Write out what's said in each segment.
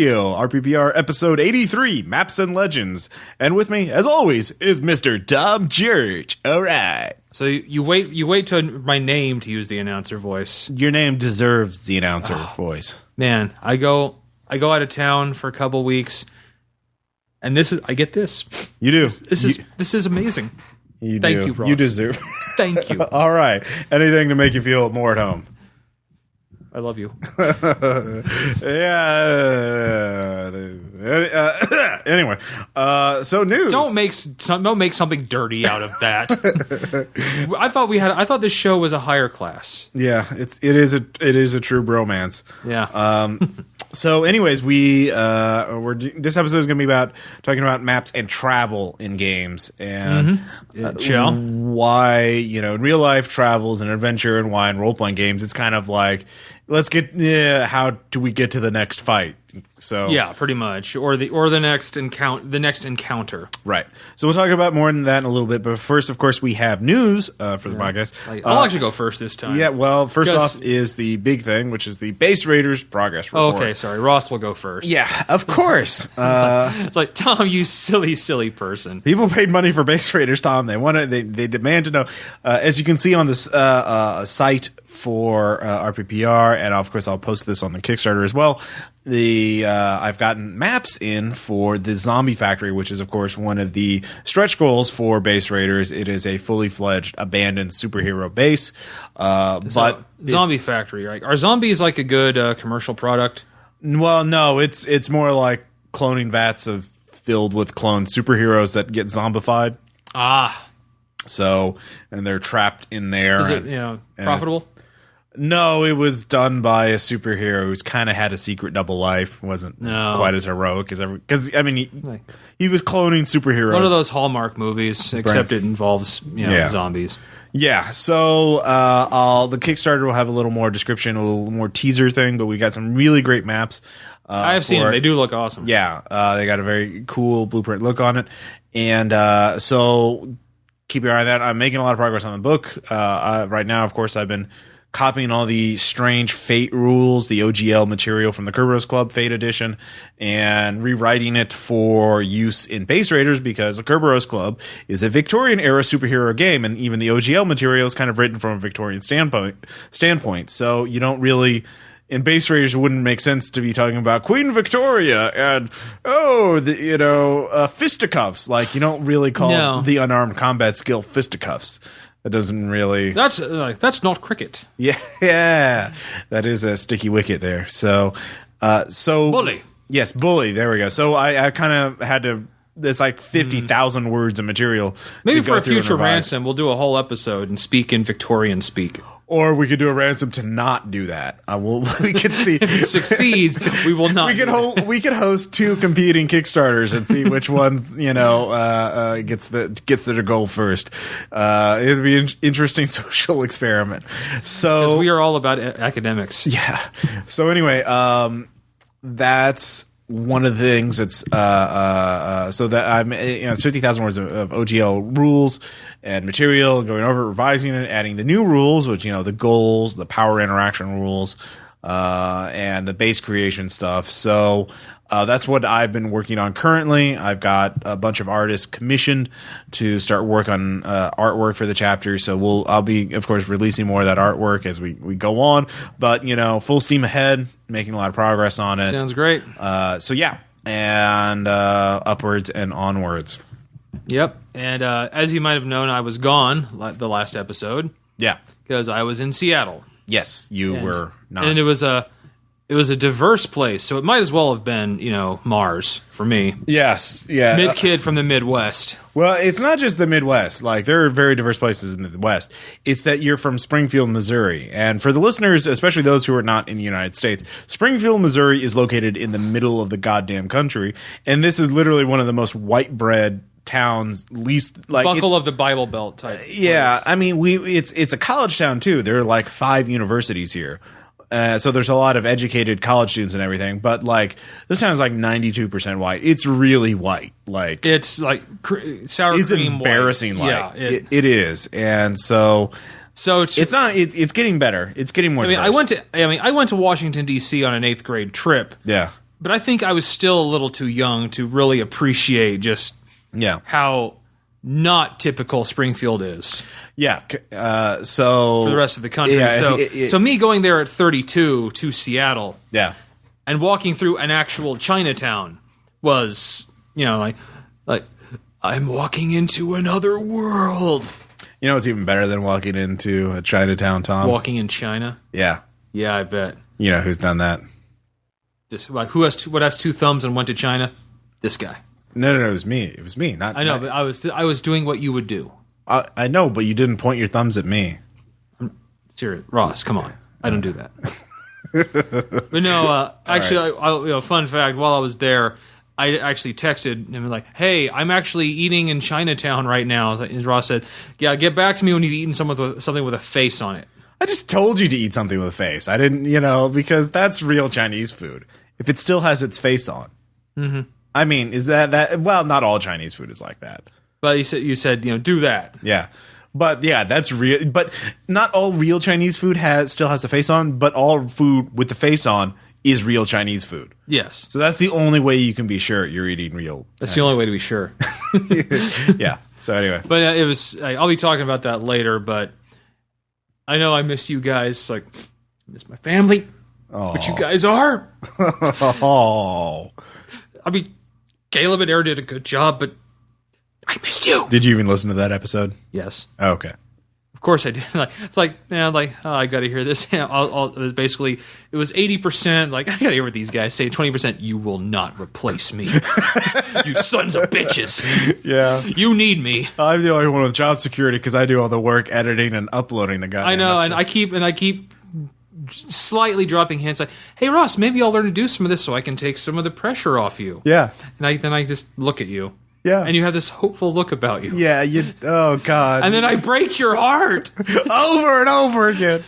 RPPR episode 83, Maps and Legends. And with me, as always, is Mr. Tom Church. All right. So you wait till my name to use the announcer voice. Your name deserves the announcer voice. Man, I go out of town for a couple weeks, and I get this. You do. This is amazing. Thank you, Ross. You deserve. Thank you. All right. Anything to make you feel more at home. I love you. Anyway, so news. Don't make something dirty out of that. I thought this show was a higher class. Yeah, it is a true bromance. Yeah. So, anyways, this episode is going to be about talking about maps and travel in games and why in real life travel is an adventure and why in role playing games it's kind of like how do we get to the next fight? So yeah, pretty much, or the next encounter. Right. So we'll talk about more than that in a little bit. But first, of course, we have news for the podcast. I'll actually go first this time. Yeah. Well, first off is the big thing, which is the Base Raiders progress report. Okay, sorry, Ross will go first. Yeah, of course. It's like Tom, you silly person. People paid money for Base Raiders, Tom. They demand to know. As you can see on this site for RPPR, and of course I'll post this on the Kickstarter as well. I've gotten maps in for the Zombie Factory, which is of course one of the stretch goals for Base Raiders. It is a fully fledged abandoned superhero base. Zombie Factory, right? Are zombies like a good commercial product? Well, no, it's more like cloning vats filled with cloned superheroes that get zombified. So, and they're trapped in there. Is it profitable? No, it was done by a superhero who's kind of had a secret double life. Wasn't quite as heroic as ever. Because I mean, he was cloning superheroes. One of those Hallmark movies, except it involves zombies. Yeah. So the Kickstarter will have a little more description, a little more teaser thing, but we got some really great maps. I have seen them. They do look awesome. Yeah. They got a very cool blueprint look on it, and so keep your eye on that. I'm making a lot of progress on the book right now. Of course, I've been copying all the strange Fate rules, the OGL material from the Kerberos Club Fate edition, and rewriting it for use in Base Raiders because the Kerberos Club is a Victorian-era superhero game, and even the OGL material is kind of written from a Victorian standpoint. So you don't really... In Base Raiders, it wouldn't make sense to be talking about Queen Victoria and fisticuffs. Like you don't really call the unarmed combat skill fisticuffs. That doesn't really. That's not cricket. Yeah, that is a sticky wicket there. So bully. Yes, bully. There we go. So I kind of had to. There's like 50,000 words of material. Maybe for a future ransom, we'll do a whole episode and speak in Victorian speak. Or we could do a ransom to not do that. We could see if it succeeds. We will not. We could host two competing Kickstarters and see which one gets the goal first. It'd be an interesting social experiment. So because we are all about academics. Yeah. So anyway, that's one of the things that's so that I'm it's 50,000 words of OGL rules and material, going over it, revising it, adding the new rules, which the goals, the power interaction rules, and the base creation stuff. So that's what I've been working on currently. I've got a bunch of artists commissioned to start work on artwork for the chapter. So I'll be, of course, releasing more of that artwork as we go on. But full steam ahead, making a lot of progress on it. Sounds great. So yeah, and upwards and onwards. Yep. And as you might have known, I was gone the last episode. Yeah, because I was in Seattle. Yes, you were not, and it was a diverse place, so it might as well have been, Mars for me. Yes, yeah. Mid-kid from the Midwest. Well, it's not just the Midwest. Like, there are very diverse places in the Midwest. It's that you're from Springfield, Missouri. And for the listeners, especially those who are not in the United States, Springfield, Missouri is located in the middle of the goddamn country. And this is literally one of the most white bread towns, least like buckle of the Bible Belt type. Yeah, place. I mean, it's a college town too. There are like 5 universities here. So there's a lot of educated college students and everything, but like this town is like 92% white. It's really white. Like it's like sour cream. It's embarrassing. White. Yeah, it is. And so it's not. It's getting better. It's getting more. I went to Washington D.C. on an 8th grade trip. Yeah. But I think I was still a little too young to really appreciate just how not typical Springfield is. Yeah. So for the rest of the country. So me going there at 32 to Seattle. Yeah. And walking through an actual Chinatown was, like I'm walking into another world. You know what's even better than walking into a Chinatown, Tom? Walking in China? Yeah. Yeah, I bet. You know who's done that? What has two thumbs and went to China? This guy. No, it was me. It was me. Not. I know, but I was doing what you would do. I know, but you didn't point your thumbs at me. I'm serious, Ross. Come on, I don't do that. But no, actually, right. Fun fact: while I was there, I actually texted him like, "Hey, I'm actually eating in Chinatown right now." And Ross said, "Yeah, get back to me when you've eaten something with a face on it." I just told you to eat something with a face. I didn't, because that's real Chinese food. If it still has its face on. Mm-hmm. I mean, is that? Well, not all Chinese food is like that. But you said do that. Yeah. But yeah, that's real. But not all real Chinese food still has the face on, but all food with the face on is real Chinese food. Yes. So that's the only way you can be sure you're eating real. That's the only way to be sure. Yeah. So anyway. But it was, I'll be talking about that later, but I know I miss you guys. Like, I miss my family. Aww. Which you guys are. Oh. I mean, Caleb and Aaron did a good job, but I missed you. Did you even listen to that episode? Yes. Oh, okay. Of course I did. I got to hear this. It was basically, it was 80%. Like, I got to hear what these guys say. 20%. You will not replace me. You sons of bitches. Yeah. You need me. I'm the only one with job security because I do all the work editing and uploading the goddamn I know, episode. and I keep slightly dropping hints like, "Hey Ross, maybe I'll learn to do some of this so I can take some of the pressure off you." Yeah. And then I just look at you. Yeah. And you have this hopeful look about you. Yeah, oh God. And then I break your heart. Over and over again.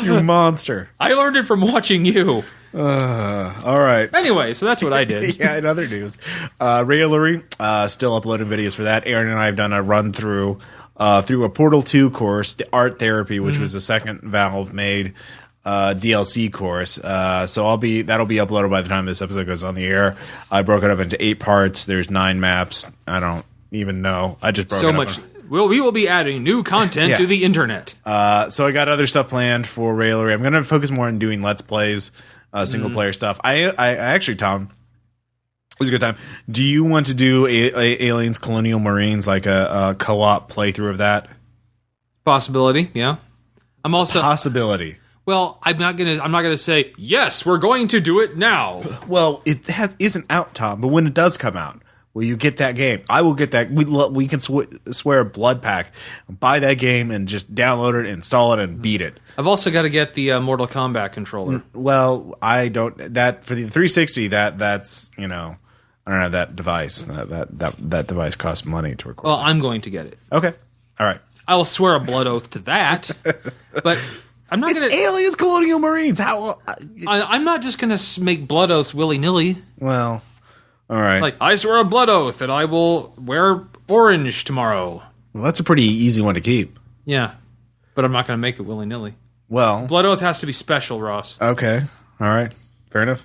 You monster. I learned it from watching you. All right. Anyway, so that's what I did. Yeah, in other news. Raillery, still uploading videos for that. Aaron and I have done a run through a Portal 2 course, the Art Therapy, which was the second Valve made DLC course. So that'll be uploaded by the time this episode goes on the air. I broke it up into 8 parts. There's 9 maps. I don't even know. I just broke it up. So much. We will be adding new content to the internet. So I got other stuff planned for Raillery. I'm going to focus more on doing Let's Plays, single player stuff. I actually, Tom, it was a good time. Do you want to do Aliens Colonial Marines, like a co-op playthrough of that? Possibility, yeah. I'm also possibility. Well, I'm not gonna say yes. We're going to do it now. Well, it isn't out, Tom. But when it does come out, will you get that game? I will get that. We can swear a blood pack, buy that game, and just download it, install it, and beat it. I've also got to get the Mortal Kombat controller. Well, I don't. That for the 360. That's I don't have that device. That device costs money to record. Well, I'm going to get it. Okay. All right. I will swear a blood oath to that, but. I'm not it's Aliens Colonial Marines. How? I'm not just going to make blood oaths willy-nilly. Well, all right. Like, I swear a blood oath that I will wear orange tomorrow. Well, that's a pretty easy one to keep. Yeah, but I'm not going to make it willy-nilly. Well. Blood oath has to be special, Ross. Okay. All right. Fair enough.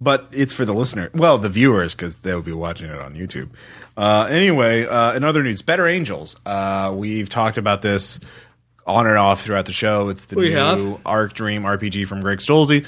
But it's for the listener. Well, the viewers, because they'll be watching it on YouTube. Anyway, in other news, Better Angels. We've talked about this on and off throughout the show. It's the new Arc Dream RPG from Greg Stolze.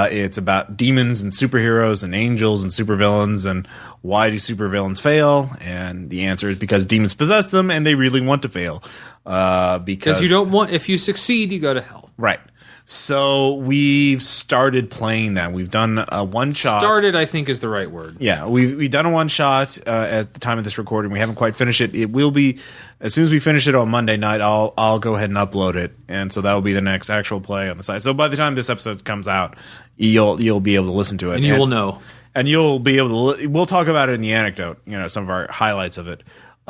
It's about demons and superheroes and angels and supervillains and why do supervillains fail? And the answer is because demons possess them and they really want to fail. Because you don't want, if you succeed, you go to hell. Right. So we've started playing that. We've done a one shot. Started, I think, is the right word. Yeah, we've done a one shot at the time of this recording. We haven't quite finished it. It will be as soon as we finish it on Monday night. I'll go ahead and upload it, and so that will be the next actual play on the site. So by the time this episode comes out, you'll be able to listen to it, and you will know, and you'll be able to. We'll talk about it in the anecdote. Some of our highlights of it.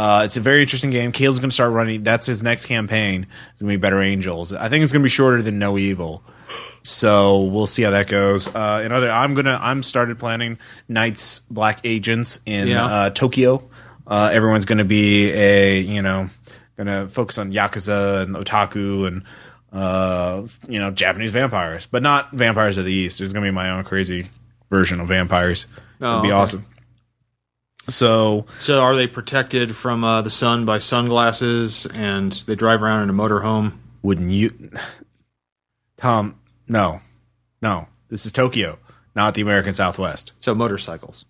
It's a very interesting game. Caleb's going to start running. That's his next campaign. It's going to be Better Angels. I think it's going to be shorter than No Evil. So we'll see how that goes. I'm started planning Knights Black Agents in Tokyo. Everyone's going to be going to focus on Yakuza and Otaku and Japanese vampires, but not vampires of the East. There's going to be my own crazy version of vampires. It'd be okay. awesome. So are they protected from the sun by sunglasses, and they drive around in a motorhome? wouldn't you, Tom? No. This is Tokyo, not the American Southwest. So motorcycles.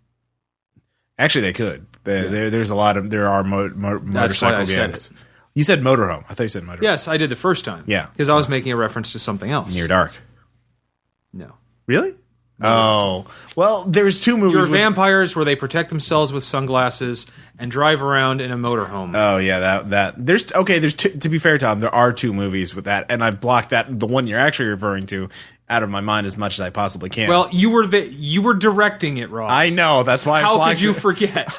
Actually, they could. There are motorcycle gangs. You said motorhome. I thought you said motorhome. Yes, I did the first time. Yeah. Because I was making a reference to something else. Near Dark. No. Really? Oh. Well, there's two movies. Your vampires where they protect themselves with sunglasses and drive around in a motorhome. Oh, yeah, there's two, to be fair, Tom, there are two movies with that, and I've blocked the one you're actually referring to, out of my mind as much as I possibly can. Well, you were directing it, Ross. I know, that's why. How could you forget?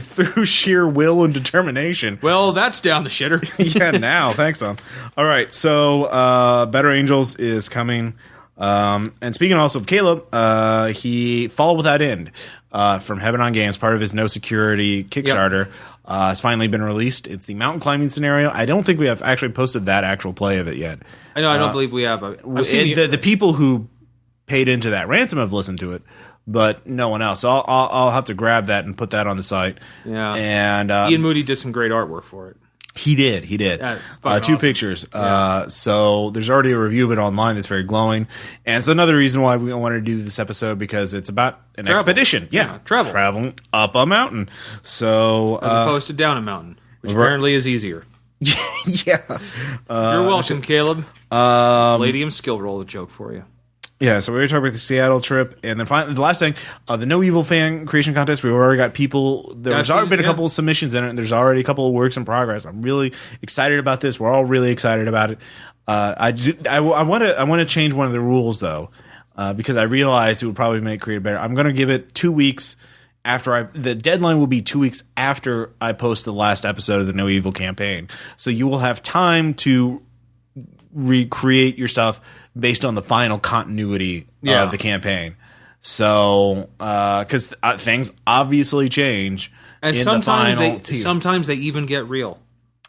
Through sheer will and determination. Well, that's down the shitter. Yeah, now, thanks, Tom. All right, so Better Angels is coming. And speaking also of Caleb, he Fall Without End from Heaven on Games, part of his No Security Kickstarter, has finally been released. It's the mountain climbing scenario. I don't think we have actually posted that actual play of it yet. I know. I don't believe we have. I've seen the people who paid into that ransom have listened to it, but no one else. So I'll have to grab that and put that on the site. Yeah. And Ian Moody did some great artwork for it. He did. Fucking Two awesome. pictures. So there's already a review of it online that's very glowing. And it's another reason why we wanted to do this episode, because it's about an expedition. Yeah. Travel. Traveling up a mountain. So As opposed to down a mountain, which apparently is easier. yeah. You're welcome, Caleb. Palladium skill roll a joke for you. Yeah, so we were talking about the Seattle trip, and then finally, the last thing, the No Evil fan creation contest. We've already got people. There's already been a couple of submissions in it, and there's already a couple of works in progress. I'm really excited about this. We're all really excited about it. I want to change one of the rules though, because I realized it would probably make Creative better. I'm going to give it 2 weeks after the deadline will be 2 weeks after I post the last episode of the No Evil campaign. So you will have time to recreate your stuff based on the final continuity of the campaign. So, because things obviously change, and in sometimes the final sometimes they even get real.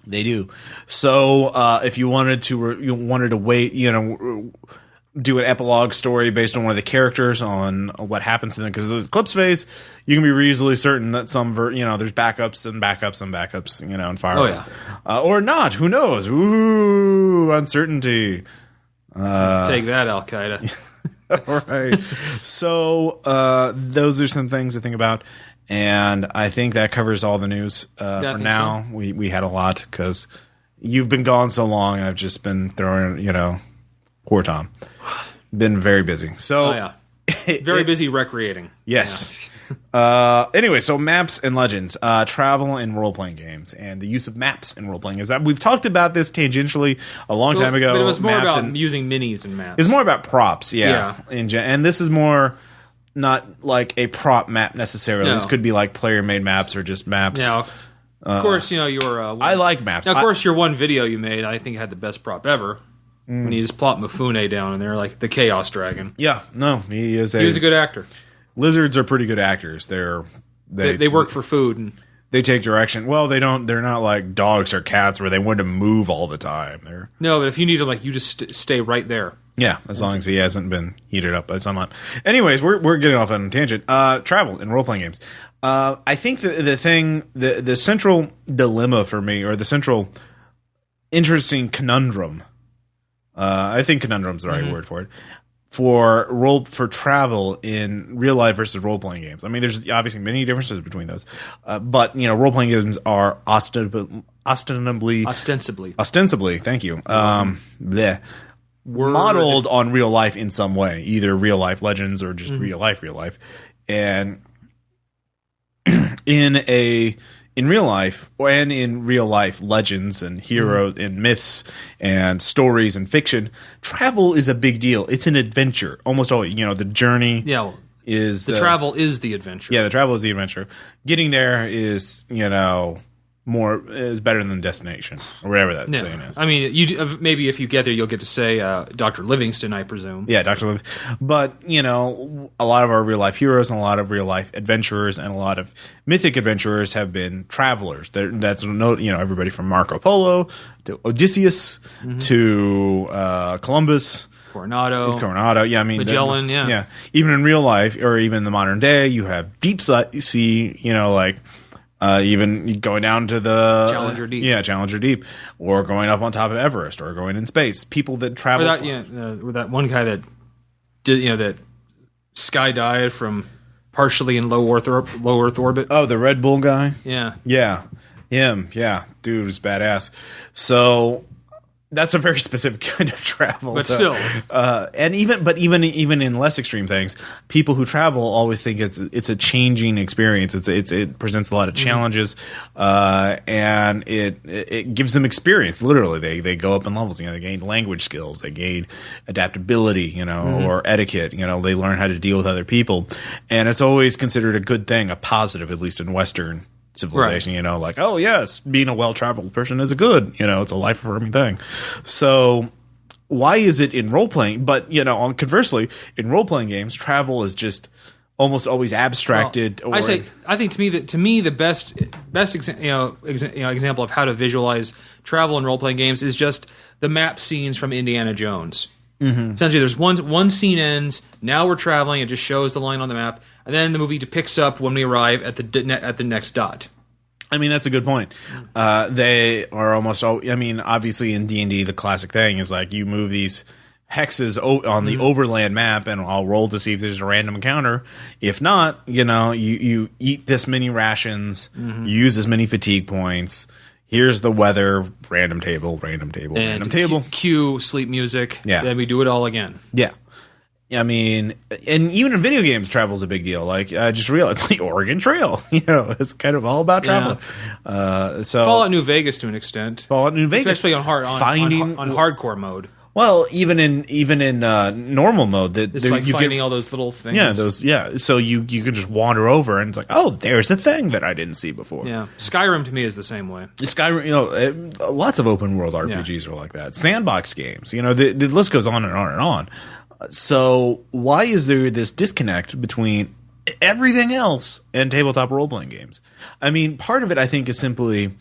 They do. So, if you wanted to wait, do an epilogue story based on one of the characters on what happens to them, because the Eclipse phase, you can be reasonably certain that there's backups and backups and backups, and fire. Oh yeah, or not? Who knows? Ooh, uncertainty. Take that, Al Qaeda. All right. So those are some things to think about, and I think that covers all the news for now. So. We had a lot because you've been gone so long. I've just been throwing, poor Tom. Been very busy. So very busy recreating. Yes. Yeah. Anyway, so maps and legends, travel in role-playing games, and the use of maps in role-playing is that we've talked about this tangentially a long time ago. But it was more about using minis and maps. It's more about props, and this is more not like a prop map necessarily. No. This could be like player-made maps or just maps. Yeah. Of course, your. I like maps. Now, of course, your one video you made, I think, had the best prop ever. When you just plop Mifune down in there like the Chaos Dragon. Yeah, no, he was a good actor. Lizards are pretty good actors. They work for food and they take direction. Well, they don't. They're not like dogs or cats where they want to move all the time. No, but if you need them, you just stay right there. Yeah, as long as he hasn't been heated up by sunlight. Anyways, we're getting off on a tangent. Travel in role playing games. I think the central dilemma for me, or the central interesting conundrum. I think conundrum's the right word for it. For travel in real life versus role playing games. I mean, there's obviously many differences between those, but role playing games are ostensibly. Thank you. Modeled on real life in some way, either real life legends or just real life, and in real life, and in real life legends and heroes and myths and stories and fiction, travel is a big deal. It's an adventure. Almost always, the journey is the travel is the adventure. Yeah, the travel is the adventure. Getting there is, is better than the destination, or whatever that saying is. I mean, maybe if you get there, you'll get to say Dr. Livingston, I presume. Yeah, Dr. Livingston. But, a lot of our real-life heroes and a lot of real-life adventurers and a lot of mythic adventurers have been travelers. That's everybody from Marco Polo to Odysseus to Columbus. Coronado. Yeah, I mean Magellan. yeah. Even in real life, or even in the modern day, you have deep sea. Even going down to the Challenger Deep. Challenger Deep, or going up on top of Everest, or going in space. People that travel. Or that one guy that did that skydived from partially in low Earth orbit. Oh, the Red Bull guy. Yeah, him. Yeah, dude is badass. So that's a very specific kind of travel, but still, and even in less extreme things, people who travel always think it's a changing experience. It presents a lot of challenges, and it gives them experience. Literally, they go up in levels. They gain language skills, they gain adaptability, or etiquette. They learn how to deal with other people, and it's always considered a good thing, a positive, at least in Western civilization, right. Being a well-traveled person is a good, it's a life-affirming thing. So why is it in role-playing? But, conversely, in role-playing games, travel is just almost always abstracted. Well, I think to me the best example of how to visualize travel in role-playing games is just the map scenes from Indiana Jones. Mm-hmm. Essentially, there's one scene ends. Now we're traveling. It just shows the line on the map, and then the movie picks up when we arrive at the next dot. I mean, that's a good point. They are almost all. I mean, obviously in D&D, the classic thing is like you move these hexes on the overland map, and I'll roll to see if there's a random encounter. If not, you eat this many rations, you use this many fatigue points. Here's the weather, random table, random table. Cue sleep music. Yeah. Then we do it all again. Yeah. I mean, and even in video games, travel's a big deal. Like, I just realized, the Oregon Trail, it's kind of all about travel. Yeah. So Fallout New Vegas to an extent. Fallout New Vegas. Especially on hardcore mode. Well, even in normal mode, it's like finding all those little things. Yeah, so you can just wander over and it's like, oh, there's a thing that I didn't see before. Yeah, Skyrim to me is the same way. Skyrim, lots of open world RPGs are like that. Sandbox games, the list goes on and on and on. So why is there this disconnect between everything else and tabletop role playing games? I mean, part of it I think is simply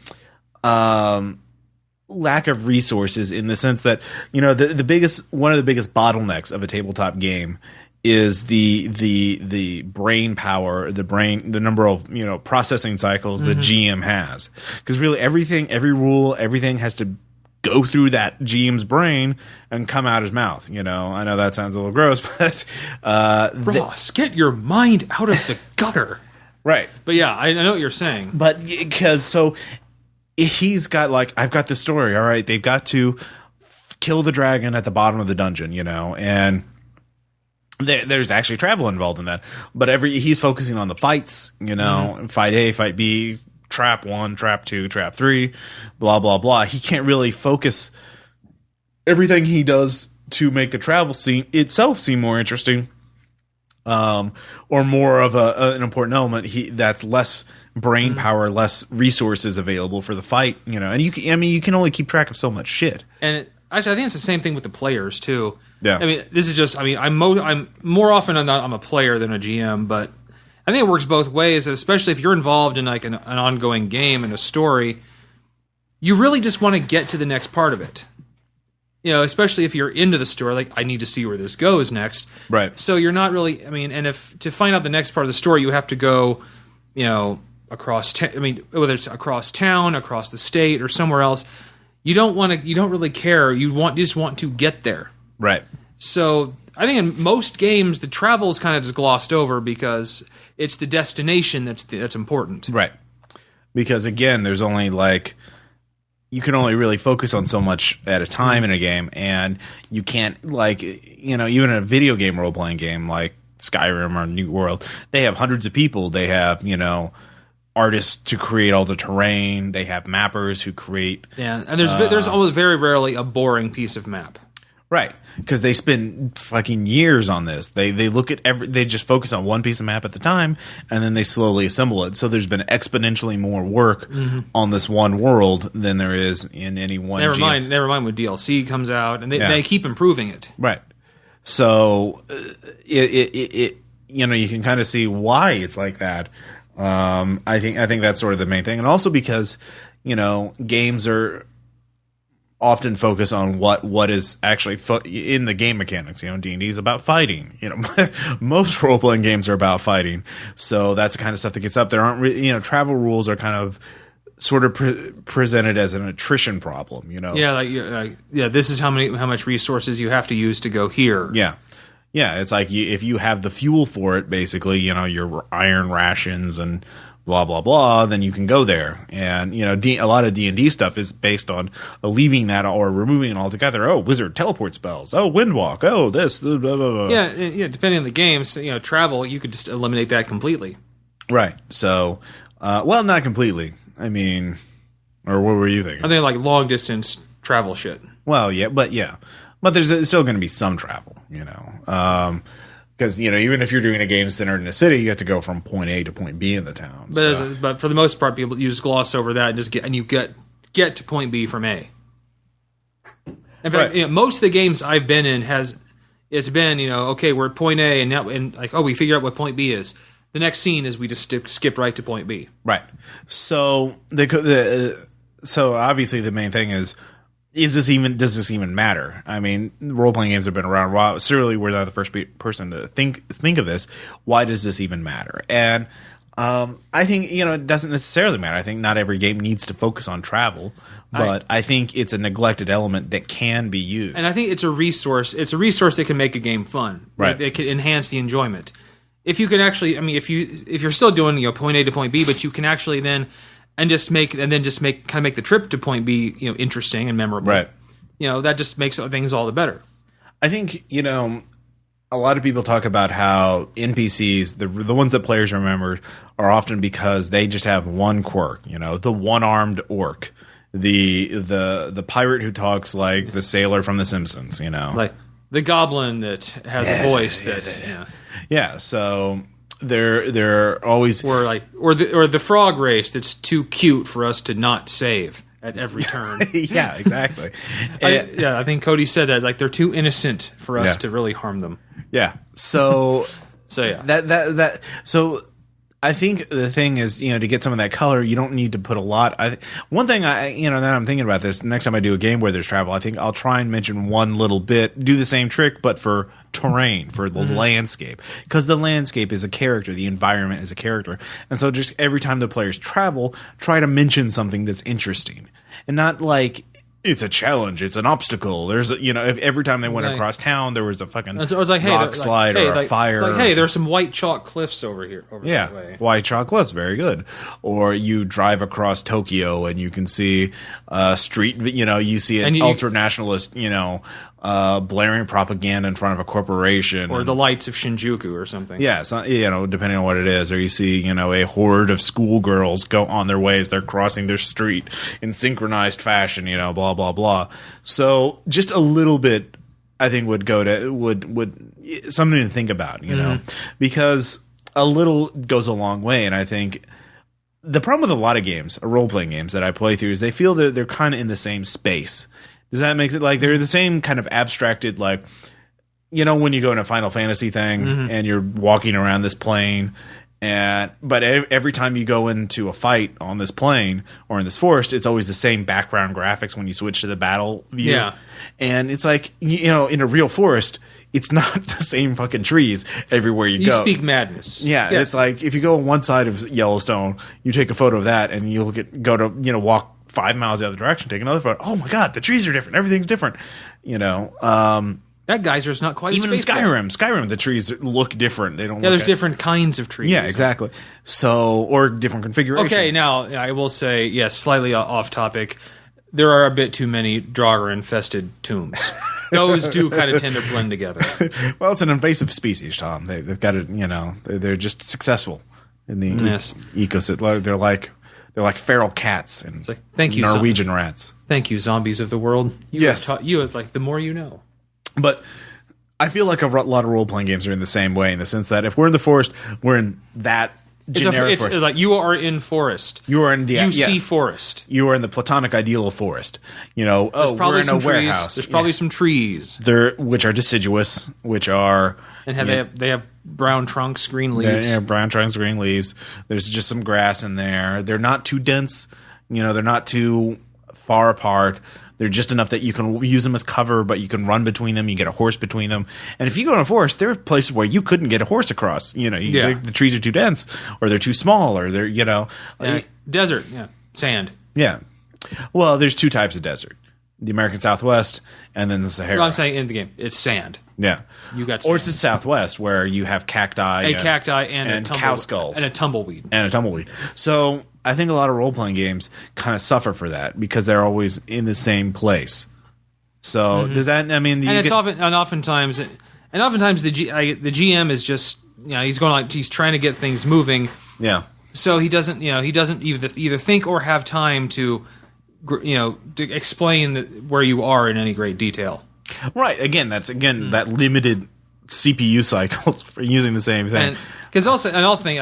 lack of resources, in the sense that one of the biggest bottlenecks of a tabletop game is the brain power, the number of processing cycles the GM has, because really every rule, everything has to go through that GM's brain and come out his mouth. I know that sounds a little gross, but Ross, get your mind out of the gutter. Right. But yeah, I know what you're saying. But because he's got I've got this story. All right, they've got to kill the dragon at the bottom of the dungeon, and there's actually travel involved in that. But he's focusing on the fights, fight A, fight B, trap 1, trap 2, trap 3, blah blah blah. He can't really focus everything he does to make the travel scene itself seem more interesting, or more of an important element. That's less brain power, less resources available for the fight, and you can only keep track of so much shit. And actually, I think it's the same thing with the players too. Yeah. I mean, this is just. I mean, I'm more often than not I'm a player than a GM, but I think it works both ways. Especially if you're involved in an ongoing game and a story, you really just want to get to the next part of it. Especially if you're into the story, I need to see where this goes next. Right. So you're not really. I mean, and if to find out the next part of the story, you have to go, across. Whether it's across town, across the state, or somewhere else. You don't really care. You just want to get there. Right. So I think in most games, the travel is kind of just glossed over because it's the destination that's important. Right. Because again, there's only you can only really focus on so much at a time in a game, and you can't even in a video game, role playing game like Skyrim or New World, they have hundreds of people. They have artists to create all the terrain. They have mappers who create. Yeah, and there's almost very rarely a boring piece of map. Right, because they spend fucking years on this. They look at they just focus on one piece of map at the time, and then they slowly assemble it. So there's been exponentially more work on this one world than there is in any one. Never mind when DLC comes out, and they keep improving it. Right. So it you can kind of see why it's like that. I think that's sort of the main thing, and also because games are often focus on what is actually in the game mechanics. D&D is about fighting. Most role playing games are about fighting, so that's the kind of stuff that gets up. There aren't travel rules are kind of sort of presented as an attrition problem. This is how much resources you have to use to go here. Yeah, it's like if you have the fuel for it, basically, your iron rations and blah, blah, blah, then you can go there. And, a lot of D&D stuff is based on alleviating that or removing it altogether. Oh, wizard teleport spells. Oh, windwalk. Oh, this. Blah, blah, blah. Yeah, depending on the games, travel, you could just eliminate that completely. Right. So, not completely. I mean, or what were you thinking? I think like long-distance travel shit. Well, yeah. But there's still going to be some travel, because even if you're doing a game centered in a city, you have to go from point A to point B in the town. But for the most part, people you just gloss over that and you get to point B from A. In fact, most of the games I've been in it's been okay, we're at point A and we figure out what point B is. The next scene is we just skip right to point B. Right. So so obviously the main thing is. Does this even matter? I mean, role-playing games have been around a while. Certainly, we're not the first person to think of this. Why does this even matter? And I think, it doesn't necessarily matter. I think not every game needs to focus on travel, but I think it's a neglected element that can be used. And I think it's a resource. It's a resource that can make a game fun. Right. It can enhance the enjoyment. If you can actually, if you're still doing point A to point B, but you can actually then just make the trip to point B, interesting and memorable. Right. That just makes things all the better. I think, a lot of people talk about how NPCs, the ones that players remember, are often because they just have one quirk, the one-armed orc, the pirate who talks like the sailor from The Simpsons, Like the goblin that has a voice Yeah, so they're always or the frog race that's too cute for us to not save at every turn. Yeah, exactly. I think Cody said that, like, they're too innocent for us to really harm them. Yeah. So yeah. So I think the thing is, to get some of that color, you don't need to put a lot. One thing that I'm thinking about this, next time I do a game where there's travel, I think I'll try and mention one little bit, do the same trick, but for terrain, for the landscape, because the landscape is a character, the environment is a character, and so just every time the players travel, try to mention something that's interesting, and not like it's a challenge, it's an obstacle. There's if every time they went across town, there was a fucking rock slide or a fire. It's like, hey, there's some white chalk cliffs over here. That way. White chalk cliffs, very good. Or you drive across Tokyo and you can see street. You see an ultra nationalist, blaring propaganda in front of a corporation, or the lights of Shinjuku or something. Yeah, so, depending on what it is. Or you see, a horde of schoolgirls go on their way as they're crossing their street in synchronized fashion. Blah blah blah. So just a little bit, I think, would something to think about. Because a little goes a long way, and I think. The problem with a lot of games, role-playing games that I play through, is they feel that they're kind of in the same space. Does that make it like they're the same kind of abstracted, like, when you go in a Final Fantasy thing and you're walking around this plane, but every time you go into a fight on this plane or in this forest, it's always the same background graphics when you switch to the battle view. Yeah. And it's like, in a real forest, it's not the same fucking trees everywhere you go. You speak madness. Yeah, yes. It's like if you go on one side of Yellowstone, you take a photo of that, and you'll go to walk 5 miles the other direction, take another photo. Oh my god, the trees are different. Everything's different. That geyser's not quite even as faithful. in Skyrim, the trees look different. They don't. Yeah, there's different kinds of trees. Yeah, exactly. So or different configurations. Okay, now I will say yes, slightly off topic. There are a bit too many Draugr-infested tombs. Those do kind of tend to blend together. Well, it's an invasive species, Tom. They've got it. They're just successful in the ecosystem. They're like feral cats and it's like, thank you, Norwegian rats. Thank you, zombies of the world. Yes, it's like the more you know. But I feel like a lot of role playing games are in the same way, in the sense that if we're in the forest, we're in that. It's like you are in forest. You are in the see forest. You are in the platonic ideal of forest. We're in a warehouse. There's probably some trees. Which are deciduous, which are they have brown trunks, green leaves. Yeah, brown trunks, green leaves. There's just some grass in there. They're not too dense. They're not too far apart. They're just enough that you can use them as cover, but you can run between them. You get a horse between them. And if you go in a forest, there are places where you couldn't get a horse across. The trees are too dense, or they're too small, or they're desert, sand. Yeah. Well, there's two types of desert: the American Southwest and then the Sahara. Well, I'm saying in the game, it's sand. Yeah. You got sand. Or it's the Southwest where you have cacti, and cow skulls, and a tumbleweed. So I think a lot of role-playing games kind of suffer for that because they're always in the same place. So does that? I mean, oftentimes the GM is just he's trying to get things moving. Yeah. So he doesn't either think or have time to explain where you are in any great detail. Right. Again, that's that limited CPU cycles for using the same thing. Because also another thing,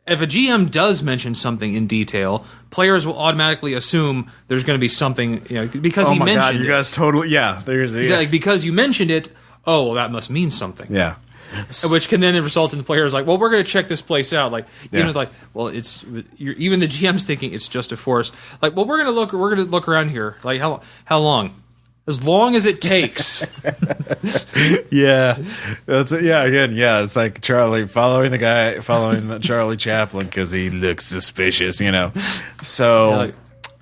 if a GM does mention something in detail, players will automatically assume there's going to be something, because he mentioned it. Oh my God, you guys totally, because you mentioned it, well, that must mean something. Yeah. Which can then result in the players like, well, we're going to check this place out. Even the GM's thinking it's just a forest. Like, well, we're going to look around here. Like, how long? As long as it takes. Yeah. It's like Charlie following Charlie Chaplin because he looks suspicious, So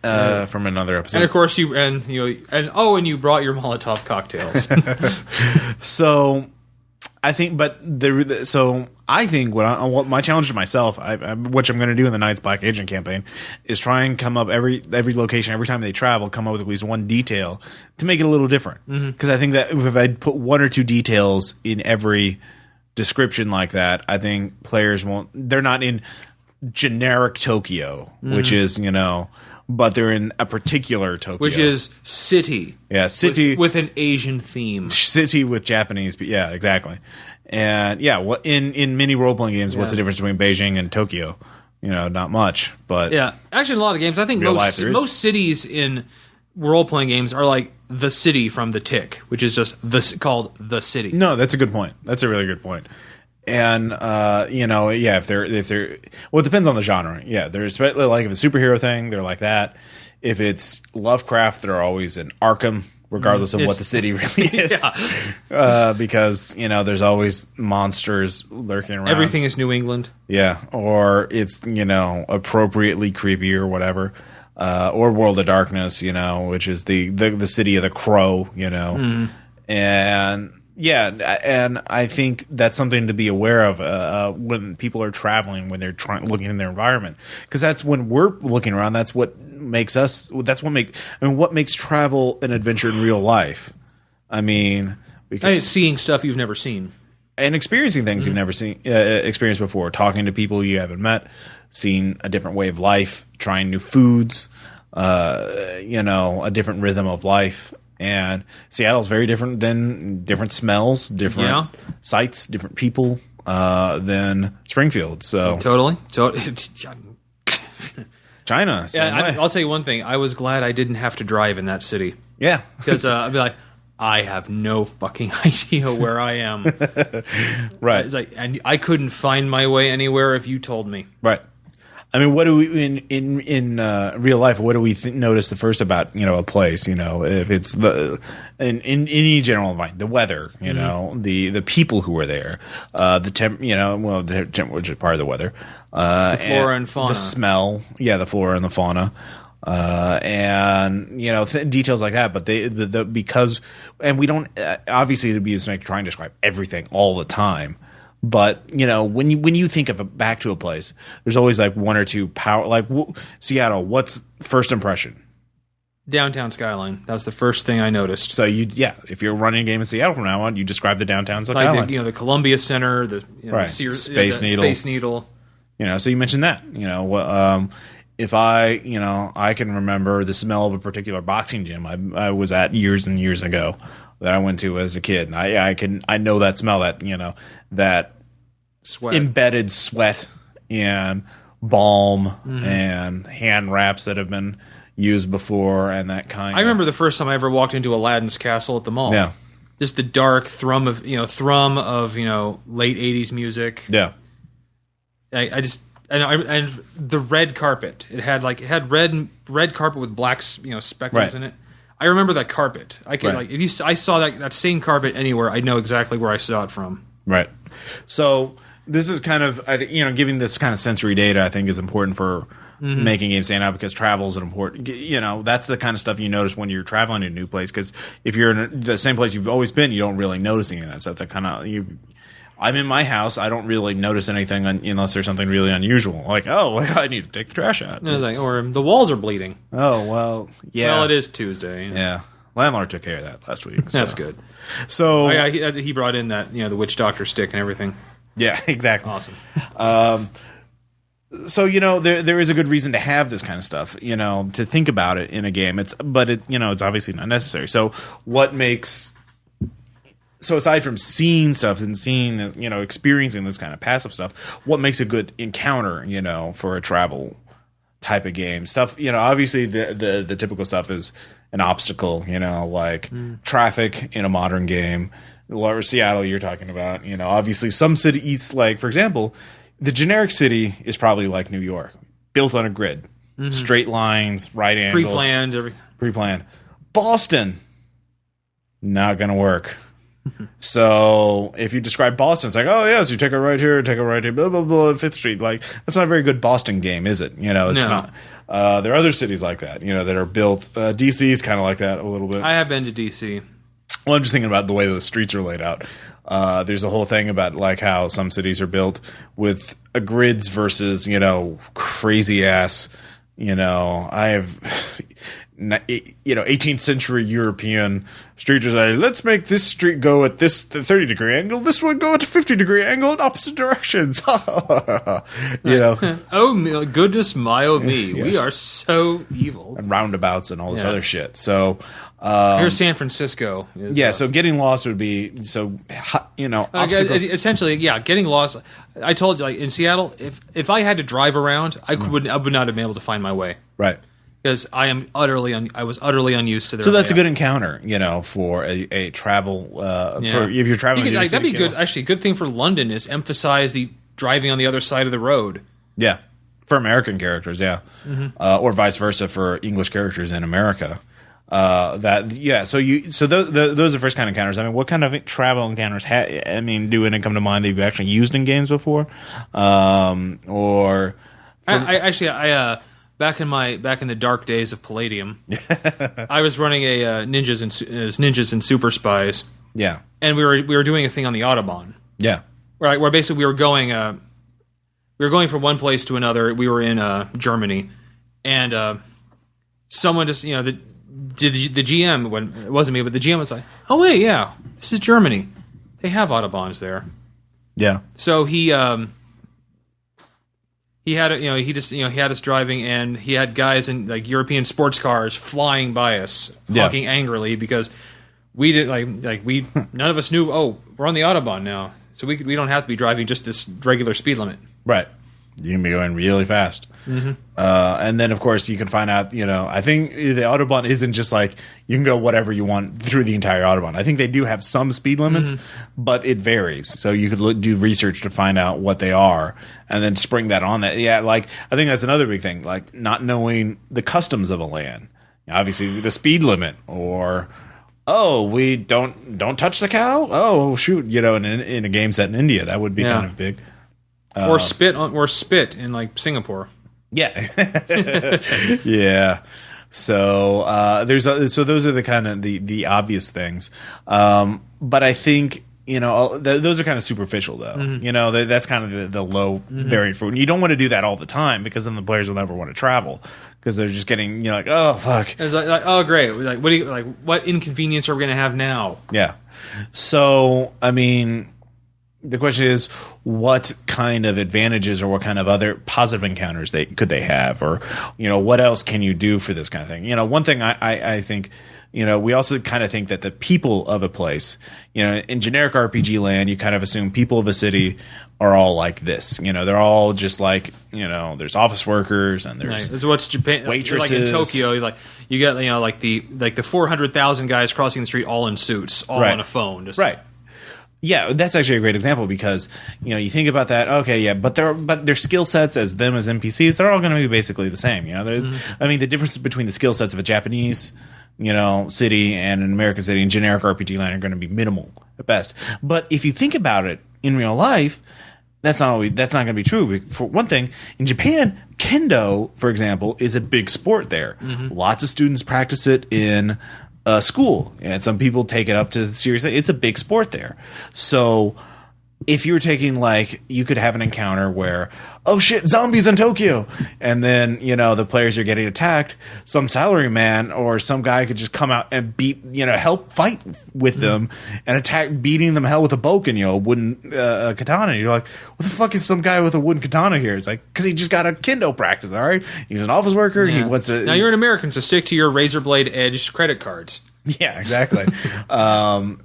from another episode. And of course you brought your Molotov cocktails. So I think, what my challenge to myself, which I'm going to do in the Night's Black Agent campaign, is try and come up every location, every time they travel, come up with at least one detail to make it a little different. Because I think that if I put one or two details in every description like that, I think players they're not in generic Tokyo, which is, but they're in a particular Tokyo. Which is city. Yeah, city. With an Asian theme. City with Japanese. Yeah, exactly. And in many role-playing games, what's the difference between Beijing and Tokyo? Not much. But yeah, actually in a lot of games, I think most cities in role-playing games are like the city from The Tick, which is just called The City. No, that's a good point. That's a really good point. And if they're well, it depends on the genre. Yeah, there's like if it's a superhero thing, they're like that. If it's Lovecraft, they're always in Arkham, regardless of what the city really is. Because there's always monsters lurking around. Everything is New England. Yeah, or it's appropriately creepy or whatever. Or World of Darkness, which is the city of the crow, and. Yeah, and I think that's something to be aware of when people are traveling, when they're looking in their environment, because that's when we're looking around. That's what makes us. What makes travel an adventure in real life? Seeing stuff you've never seen and experiencing things you've never experienced before, talking to people you haven't met, seeing a different way of life, trying new foods, a different rhythm of life. And Seattle's very different than different smells, different sights, different people than Springfield. So totally. China. I'll tell you one thing. I was glad I didn't have to drive in that city. Yeah, because I'd be like, I have no fucking idea where I am. Right. It's like, and I couldn't find my way anywhere if you told me. Right. What do we in real life? What do we notice the first about a place? If it's in any general environment, the weather, the people who are there, the temp, the temp, which is part of the weather, the flora and fauna, the smell, the flora and the fauna, and details like that. But because we don't obviously to be trying to describe everything all the time. But when you think of back to a place, there's always like one or two Seattle. What's first impression? Downtown skyline. That was the first thing I noticed. So if you're running a game in Seattle from now on, you describe the downtown skyline. Like the Columbia Center, the Space Needle. Space Needle. So you mentioned that. If I can remember the smell of a particular boxing gym I was at years and years ago that I went to as a kid. And I know that smell, that sweat, embedded sweat and balm and hand wraps that have been used before and that kind. I remember the first time I ever walked into Aladdin's castle at the mall. Yeah, just the dark thrum of late '80s music. Yeah, and the red carpet. It had red carpet with black speckles in it. I remember that carpet. I could Right. if I saw that same carpet anywhere, I'd know exactly where I saw it from. Right. So this is kind of, giving this kind of sensory data, I think, is important for making games stand out, because travel is an important, that's the kind of stuff you notice when you're traveling to a new place, because if you're in the same place you've always been, you don't really notice any of that stuff. That kind of, I'm in my house, I don't really notice anything unless there's something really unusual. Like, oh, I need to take the trash out. Or the walls are bleeding. Oh, well, yeah. Well, it is Tuesday. Yeah. Landlord took care of that last week. So. That's good. So he brought in that the witch doctor stick and everything. Yeah, exactly. Awesome. So there is a good reason to have this kind of stuff, to think about it in a game. It's obviously not necessary. So aside from seeing stuff and experiencing this kind of passive stuff, what makes a good encounter, for a travel type of game? Stuff, obviously the typical stuff is an obstacle, like traffic in a modern game. Seattle you're talking about, obviously some cities, like, for example, the generic city is probably like New York, built on a grid, straight lines, right angles, Pre-planned, everything. Pre-planned. Boston, not gonna work. So if you describe Boston, it's like, oh yes, you take a right here, blah blah blah, Fifth Street. Like, that's not a very good Boston game, is it? It's not. There are other cities like that, that are built. DC is kind of like that a little bit. I have been to DC. Well, I'm just thinking about the way the streets are laid out. There's a whole thing about like how some cities are built with grids versus crazy ass. I have 18th century European street design. Let's make this street go at this 30-degree angle. This one go at a 50-degree angle in opposite directions. Oh goodness, my oh me, yes. We are so evil. And roundabouts and all this other shit. So. Here's San Francisco. So getting lost would be obstacles. Essentially, getting lost. I told you, like in Seattle, if I had to drive around, I would not have been able to find my way. Right. Because I was utterly unused to their. So that's layout. a good encounter, for a travel. For if you're traveling, that'd be good. Actually, a good thing for London is emphasize the driving on the other side of the road. Yeah, for American characters, or vice versa for English characters in America. So those are the first kind of encounters. I mean, what kind of travel encounters? Do any come to mind that you've actually used in games before? Back in the dark days of Palladium, I was running a Ninjas and Super Spies. Yeah, and we were doing a thing on the Autobahn. Yeah, where basically we were going from one place to another. We were in Germany, and someone just the GM, when it wasn't me, but the GM was like, "Oh wait, yeah, this is Germany. They have Autobahns there." Yeah. So he had he had us driving, and he had guys in like European sports cars flying by us, honking angrily because we didn't none of us knew. Oh, we're on the Autobahn now, so we don't have to be driving just this regular speed limit. Right. You can be going really fast. Mm-hmm. And then, of course, you can find out, I think the Autobahn isn't just like you can go whatever you want through the entire Autobahn. I think they do have some speed limits, but it varies. So you could do research to find out what they are and then spring that on that. Yeah, I think that's another big thing, like not knowing the customs of a land. Obviously, the speed limit or... Oh, we don't touch the cow? Oh, shoot. In a game set in India, that would be kind of big. Or spit in like Singapore. Yeah. Yeah. So those are the kind of the obvious things. But I think those are kind of superficial though. Mm-hmm. That's kind of the low bearing fruit. And you don't want to do that all the time because then the players will never want to travel because they're just getting like, oh fuck. It's like oh great. Like what inconvenience are we going to have now? Yeah. So I mean, the question is, what kind of advantages or what kind of other positive encounters could they have, or what else can you do for this kind of thing? One thing I think, we also kind of think that the people of a place, in generic RPG land, you kind of assume people of a city are all like this. They're all just like, there's office workers and there's This is what's Japan waitresses. Like in Tokyo, you get like the 400,000 guys crossing the street all in suits, all on a phone, just right. Yeah, that's actually a great example because you think about that. Okay, yeah, but their skill sets as NPCs, they're all going to be basically the same. I mean, the difference between the skill sets of a Japanese city and an American city and generic RPG land are going to be minimal at best. But if you think about it in real life, that's not going to be true. For one thing, in Japan, kendo, for example, is a big sport there. Lots of students practice it in school, and some people take it up to seriously. It's a big sport there. So if you were taking, you could have an encounter where, oh shit, zombies in Tokyo, and then the players are getting attacked, some salaryman or some guy could just come out and help fight with them and attack, beating them hell with a boken, a wooden katana. And you're like, what the fuck is some guy with a wooden katana here? It's like, because he just got a kendo practice. All right, he's an office worker. Yeah. He wants to. Now you're an American, so stick to your razor blade edged credit cards. Yeah, exactly.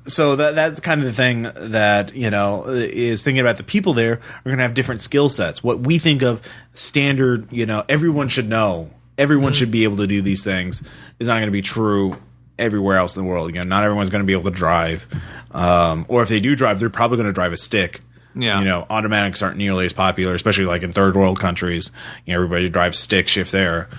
So that's kind of the thing that, is thinking about the people there are going to have different skill sets. What we think of standard, everyone should know, everyone should be able to do these things is not going to be true everywhere else in the world. Not everyone's going to be able to drive. Or if they do drive, they're probably going to drive a stick. Yeah. Automatics aren't nearly as popular, especially in third world countries. Everybody drives stick shift there.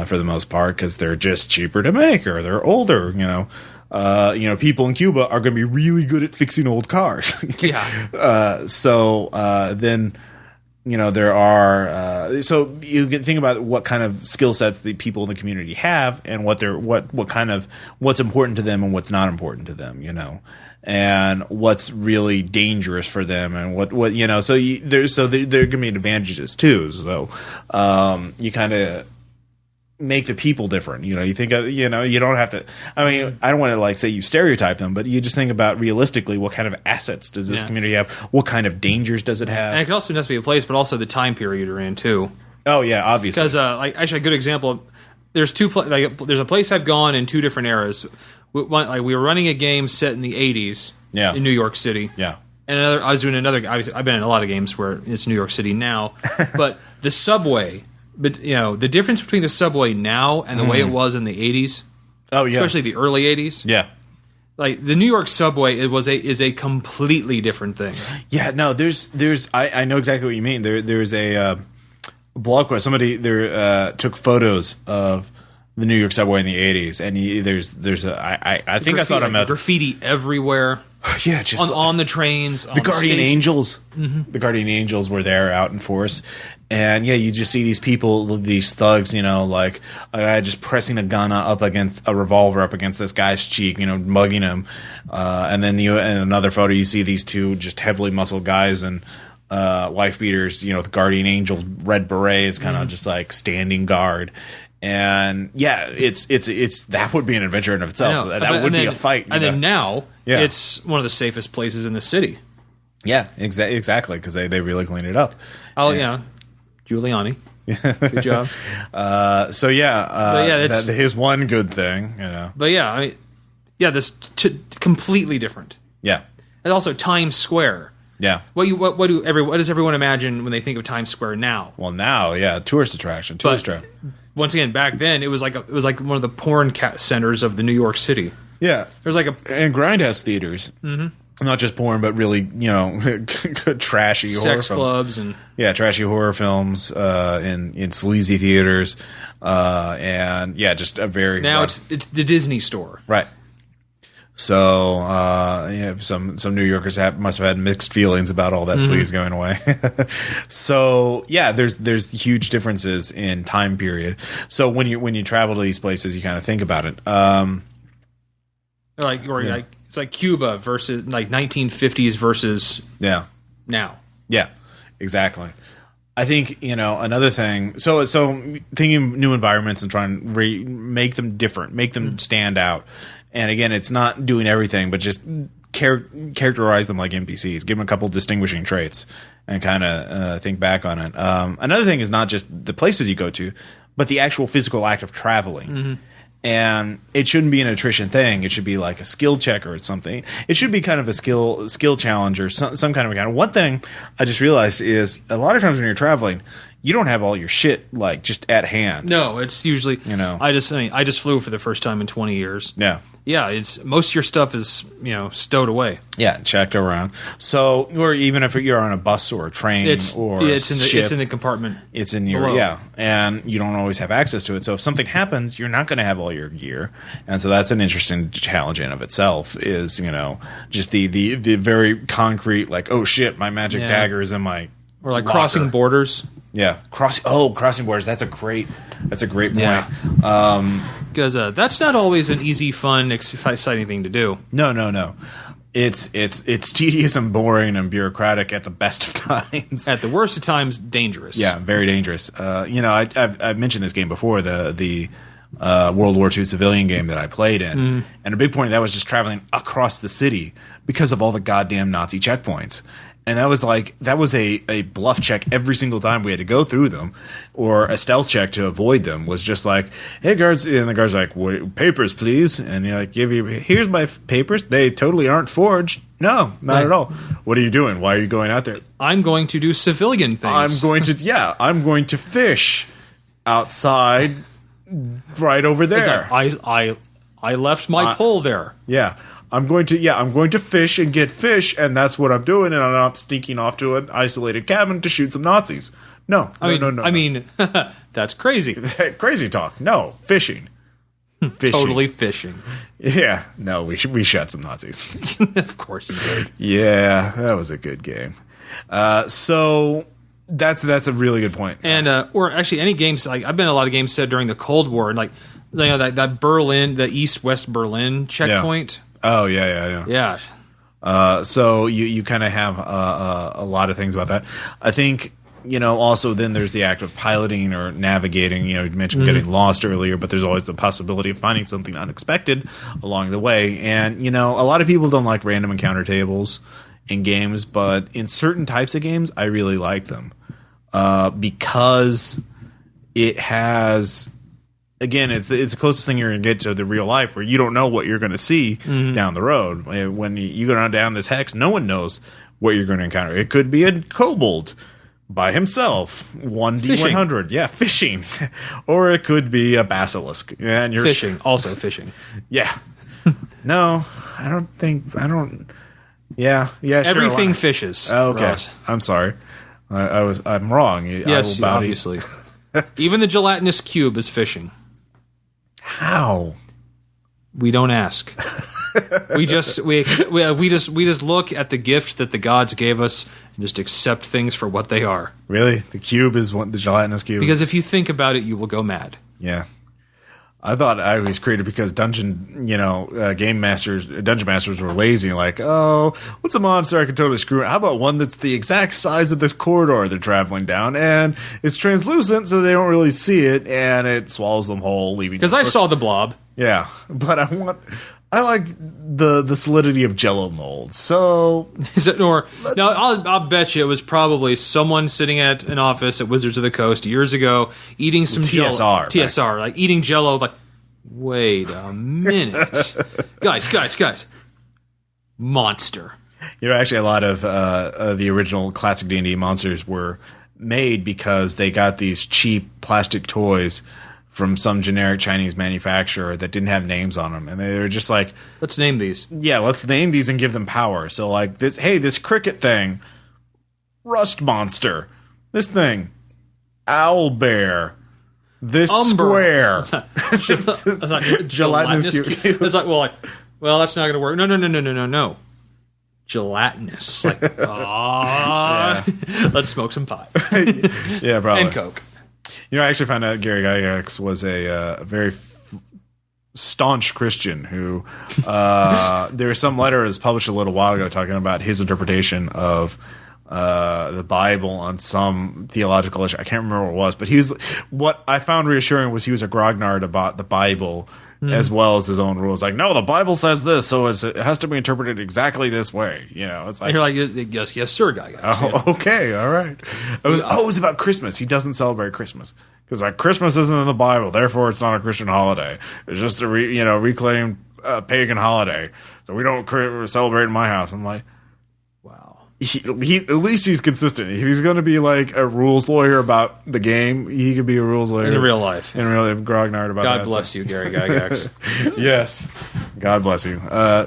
For the most part, because they're just cheaper to make, or they're older. People in Cuba are going to be really good at fixing old cars. Yeah. Then there are. So you can think about what kind of skill sets the people in the community have, and what's important to them and what's not important to them. And what's really dangerous for them, and what. So there are going to be advantages too. So you kind of make the people different. You think of, you don't have to, I don't want to say you stereotype them, but you just think about realistically, what kind of assets does this community have? What kind of dangers does it have? And it can also just be a place, but also the time period you're in too. Oh yeah, obviously. Because actually a good example, there's there's a place I've gone in two different eras. We were running a game set in the 80s in New York City. Yeah. And I've been in a lot of games where it's New York City now, but the subway, but the difference between the subway now and the way it was in the 80s, especially the early 80s, the New York subway is a completely different thing. Yeah, no, I know exactly what you mean. There's a blog post. Somebody took photos of the New York subway in the 80s, and I think I saw them at graffiti everywhere. Yeah, just on the trains. The Guardian Angels. The Guardian Angels were there out in force. And you just see these people, these thugs, a guy just pressing a gun up against a revolver up against this guy's cheek, mugging him. And then in another photo, you see these two just heavily muscled guys and wife beaters, with Guardian Angels, red berets, kind of just standing guard. And it's that would be an adventure in of itself. That would be a fight. And then now it's one of the safest places in the city. Yeah, exactly, because they really cleaned it up. Oh yeah, Giuliani. Good job. That is one good thing. But this completely different. Yeah, and also Times Square. Yeah. What does everyone imagine when they think of Times Square now? Well, now, tourist attraction, trap. Once again, back then it was like one of the porn centers of the New York City. Yeah, there's and grindhouse theaters, not just porn, but really trashy sex horror clubs films. Trashy horror films in sleazy theaters, and just a very it's the Disney store, right? So some New Yorkers must have had mixed feelings about all that sleaze going away. So there's huge differences in time period. So when you travel to these places, you kind of think about it. It's like Cuba versus 1950s versus now. Yeah, exactly. I think another thing. So thinking new environments and trying to make them different, make them stand out. And again, it's not doing everything, but just characterize them like NPCs. Give them a couple distinguishing traits and kind of think back on it. Another thing is not just the places you go to, but the actual physical act of traveling. And it shouldn't be an attrition thing. It should be like a skill check or something. It should be kind of a skill challenge or some kind of encounter. One thing I just realized is a lot of times when you're traveling, you don't have all your shit like just at hand. No, it's usually I just flew for the first time in 20 years. Yeah, it's most of your stuff is stowed away. Yeah, checked around. So, or even if you're on a bus or a train it's in the compartment. It's in your and you don't always have access to it. So if something happens, you're not going to have all your gear, and so that's an interesting challenge in of itself. Is just the very concrete like, oh shit, my magic dagger is in my or like locker. Crossing borders. Yeah, crossing borders. That's a great point. Yeah. Because that's not always an easy, fun, exciting thing to do. No. It's tedious and boring and bureaucratic at the best of times. At the worst of times, dangerous. Yeah, very dangerous. I've mentioned this game before, the World War II civilian game that I played in, and a big point of that was just traveling across the city because of all the goddamn Nazi checkpoints. And that was a bluff check every single time we had to go through them, or a stealth check to avoid them. Was just like, hey guards, and the guards are like, papers please, and you're like, here's my papers. They totally aren't forged. No, not at all. What are you doing? Why are you going out there? I'm going to do civilian things. I'm going to fish outside, right over there. I left my pole there. Yeah. I'm going to fish and get fish, and that's what I'm doing, and I'm not sneaking off to an isolated cabin to shoot some Nazis. No. I mean, that's crazy. Crazy talk. No, fishing. Totally fishing. Yeah. No, we shot some Nazis. Of course you did. Yeah, that was a good game. So that's a really good point. And or actually, any games like I've been in a lot of games set during the Cold War, and like that Berlin, the East-West Berlin checkpoint. Yeah. Oh, yeah. So you kind of have a lot of things about that. I think, also then there's the act of piloting or navigating. You mentioned getting lost earlier, but there's always the possibility of finding something unexpected along the way. And, a lot of people don't like random encounter tables in games, but in certain types of games, I really like them because it has... Again, it's the closest thing you're going to get to the real life where you don't know what you're going to see down the road. When you go down this hex, no one knows what you're going to encounter. It could be a kobold by himself, 1d100. Yeah, fishing. Or it could be a basilisk. Yeah, and you're also fishing. Yeah. No, I don't. Yeah, sure. Everything fishes. Oh, okay. Ross. I'm sorry. I'm wrong. Yes, obviously. Even the gelatinous cube is fishing. How? We don't ask. we just look at the gift that the gods gave us and just accept things for what they are. Really? The cube is the gelatinous cube? Because if you think about it, you will go mad. Yeah. I thought I was created because dungeon masters were lazy. Like, oh, what's a monster I can totally screw? How about one that's the exact size of this corridor they're traveling down, and it's translucent, so they don't really see it, and it swallows them whole, leaving. Because I saw the blob. Yeah, but I like the solidity of Jello molds. So I'll bet you it was probably someone sitting at an office at Wizards of the Coast years ago eating some TSR, like eating Jello. Like, wait a minute, guys, monster. Actually, a lot of the original classic D&D monsters were made because they got these cheap plastic toys from some generic Chinese manufacturer that didn't have names on them. And they were just like... Let's name these. Yeah, let's name these and give them power. So like, this cricket thing, Rust Monster. This thing, Owl Bear. This square. Gelatinous cube. It's like, well, that's not going to work. No. Gelatinous. Like, let's smoke some pot. Yeah, probably. And Coke. I actually found out Gary Gygax was a very staunch Christian who there was some letter that was published a little while ago talking about his interpretation of the Bible on some theological issue. I can't remember what it was, but what I found reassuring was he was a grognard about the Bible as well as his own rules. Like, no, the Bible says this, so it has to be interpreted exactly this way. It's like, and you're like, yes, sir, guy. Okay, all right. It was about Christmas. He doesn't celebrate Christmas because Christmas isn't in the Bible, therefore it's not a Christian holiday. It's just a reclaimed pagan holiday, so we don't celebrate in my house. I'm like, wow. he at least he's consistent. If he's going to be like a rules lawyer about the game, he could be a rules lawyer in real life. In real life, grognard about God that. bless you, Gary Gygax. Yes, God bless you.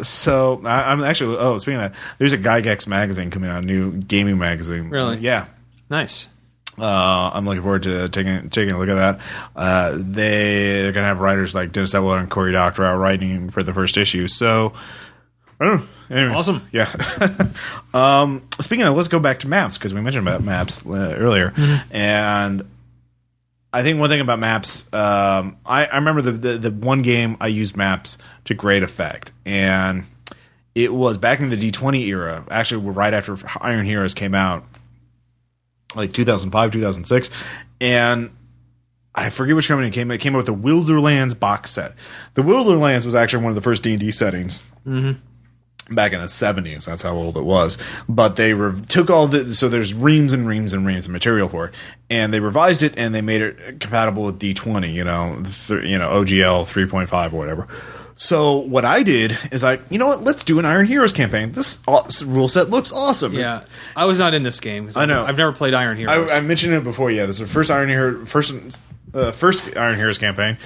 So I'm actually. Oh, speaking of that, there's a Gygax magazine coming out, a new gaming magazine. Really? Yeah. Nice. I'm looking forward to taking a look at that. They're gonna have writers like Dennis Evler and Cory Doctorow out writing for the first issue. So I don't know. Anyways, Awesome. Yeah. Speaking of, let's go back to maps because we mentioned about maps earlier, and I think one thing about maps, I remember the one game I used maps to great effect, and it was back in the D20 era. Actually, right after Iron Heroes came out. Like 2005, 2006, and I forget which company it came out with the Wilderlands box set. The Wilderlands was actually one of the first D&D settings back in the 70s. That's how old it was. But they took all the... So there's reams and reams and reams of material for it, and they revised it, and they made it compatible with D20, OGL 3.5 or whatever. So what I did is you know what? Let's do an Iron Heroes campaign. This rule set looks awesome. Yeah, I was not in this game. I know. I've never played Iron Heroes. I mentioned it before. Yeah, this is the first Iron Heroes campaign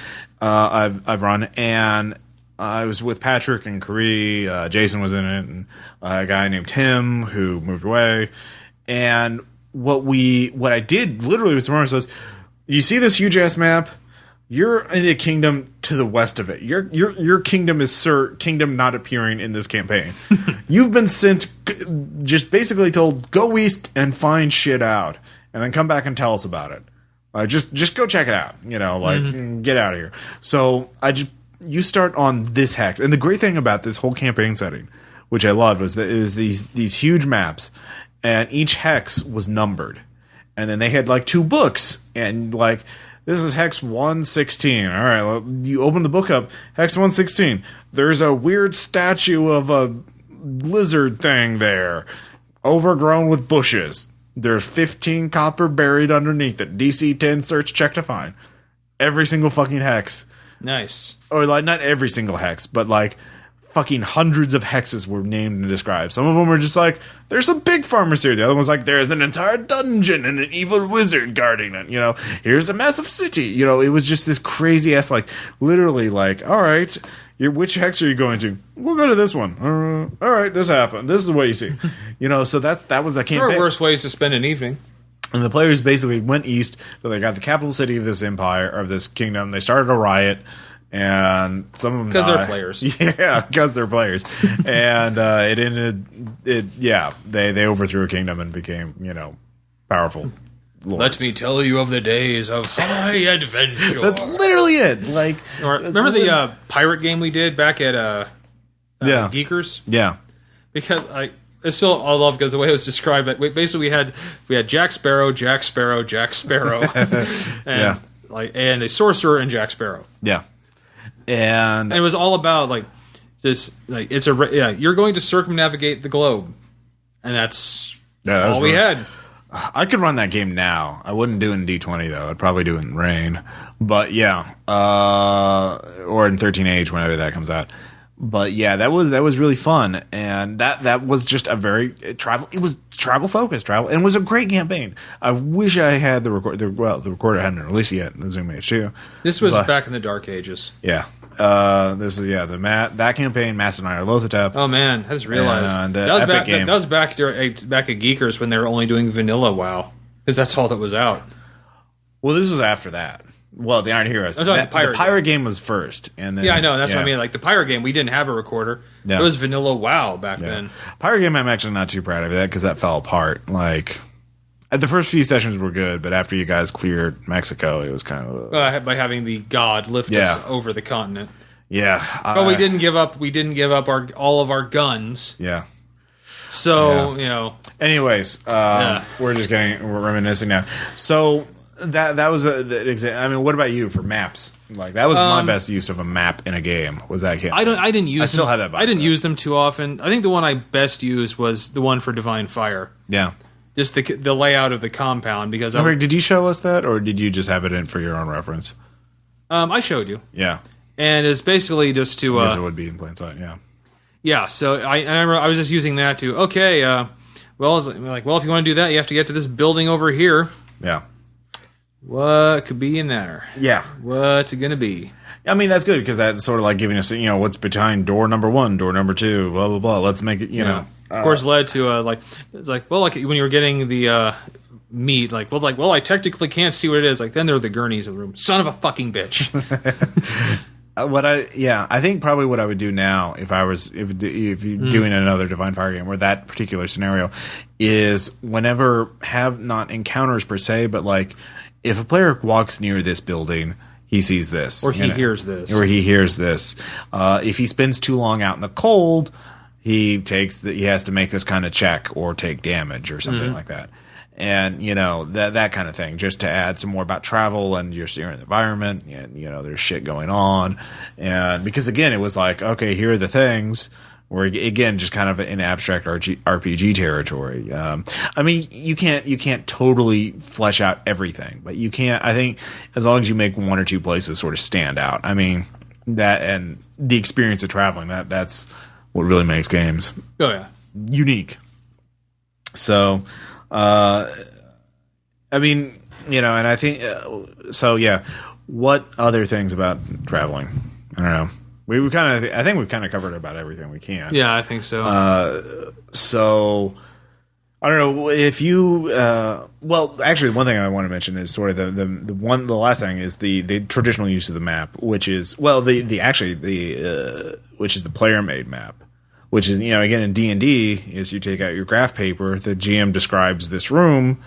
I've run, and I was with Patrick and Karee. Jason was in it, and a guy named Tim who moved away. And what I did literally was, you see this huge ass map. You're in a kingdom to the west of it. Your kingdom is kingdom not appearing in this campaign. You've been sent, just basically told, go east and find shit out, and then come back and tell us about it. Just go check it out. Get out of here. So you start on this hex, and the great thing about this whole campaign setting, which I loved, was that it was these huge maps, and each hex was numbered, and then they had like 2 books, and like. This is Hex 116. All right, well, you open the book up. Hex 116. There's a weird statue of a lizard thing there, overgrown with bushes. There's 15 copper buried underneath it. DC 10 search check to find. Every single fucking hex. Nice. Or like not every single hex, but like fucking hundreds of hexes were named and described. Some of them were just like, there's some pig farmers here. The other one's like, there's an entire dungeon and an evil wizard guarding it. Here's a massive city. It was just this crazy ass, like, literally like, all right, which hex are you going to? We'll go to this one. All right, this happened. This is what you see. So that was the campaign. There are worse ways to spend an evening. And the players basically went east. So they got the capital city of this empire, of this kingdom. They started a riot. And some of them because they're players. Yeah, because they're players. And it ended. Yeah, they overthrew a kingdom and became powerful lords. Let me tell you of the days of high adventure. That's literally it. Like, remember the pirate game we did back at Geekers? Yeah, because it's still all love because the way it was described. Basically, we had Jack Sparrow, and and a sorcerer and Jack Sparrow. Yeah. And it was all about this you're going to circumnavigate the globe, and that's all we had. I could run that game now. I wouldn't do it in D20 though. I'd probably do it in Rain, but yeah, or in 13H whenever that comes out. But yeah, that was really fun, and that was just a very travel. It was travel focused, and it was a great campaign. I wish I had the recorder. Well, the recorder hadn't released yet. The Zoom H2. This was back in the dark ages. Yeah. This is that campaign, Mass and I are Lothotep. Oh man, I just realized that was back at Geekers when they were only doing vanilla WoW, because that's all that was out. Well, this was after that. Well, the Iron Heroes. The pirate game was first, and then I know that's what I mean. Like the pirate game, we didn't have a recorder. Yeah. It was vanilla WoW back then. Pirate game, I'm actually not too proud of that because that fell apart. Like the first few sessions were good, but after you guys cleared Mexico, it was kind of by having the god lift us over the continent. Yeah, but we didn't give up. We didn't give up all of our guns. Yeah. So Anyways, we're reminiscing now. So. That was the example. I mean, what about you for maps? Like that was my best use of a map in a game. Was that game? I didn't use. I still have that. I didn't use them too often. I think the one I best used was the one for Divine Fire. Yeah, just the layout of the compound because. Did you show us that, or did you just have it in for your own reference? I showed you. Yeah, and it's basically just to. I guess it would be in plain sight. Yeah. Yeah. So I remember I was just using that to well, it's like, well, if you want to do that, you have to get to this building over here. Yeah. What could be in there? Yeah. What's it going to be? I mean, that's good because that's sort of like giving us, what's behind door number 1, door number 2, blah, blah, blah. Let's make it, know. Of course, led to, it's like, well, like when you were getting the meat, I technically can't see what it is. Like, then there are the gurneys in the room. Son of a fucking bitch. I think probably what I would do now if you're doing another Divine Fire game or that particular scenario is whenever have not encounters per se, but like if a player walks near this building, he sees this. Or he hears this. If he spends too long out in the cold, he has to make this kind of check or take damage or something like that. And, that kind of thing, just to add some more about travel and your environment and, there's shit going on. And because, again, it was like, okay, here are the things. Or, again, just kind of in abstract RPG territory. I mean, you can't totally flesh out everything, but you can't, I think, as long as you make one or two places sort of stand out. I mean, that and the experience of traveling, that's what really makes games unique. So, I mean, and I think, what other things about traveling? I don't know. I think we've kind of covered about everything we can. Yeah, I think so. So I don't know if you. Actually, one thing I want to mention is sort of the last thing is the traditional use of the map, which is which is the player made map, which is again in D&D is you take out your graph paper, the GM describes this room.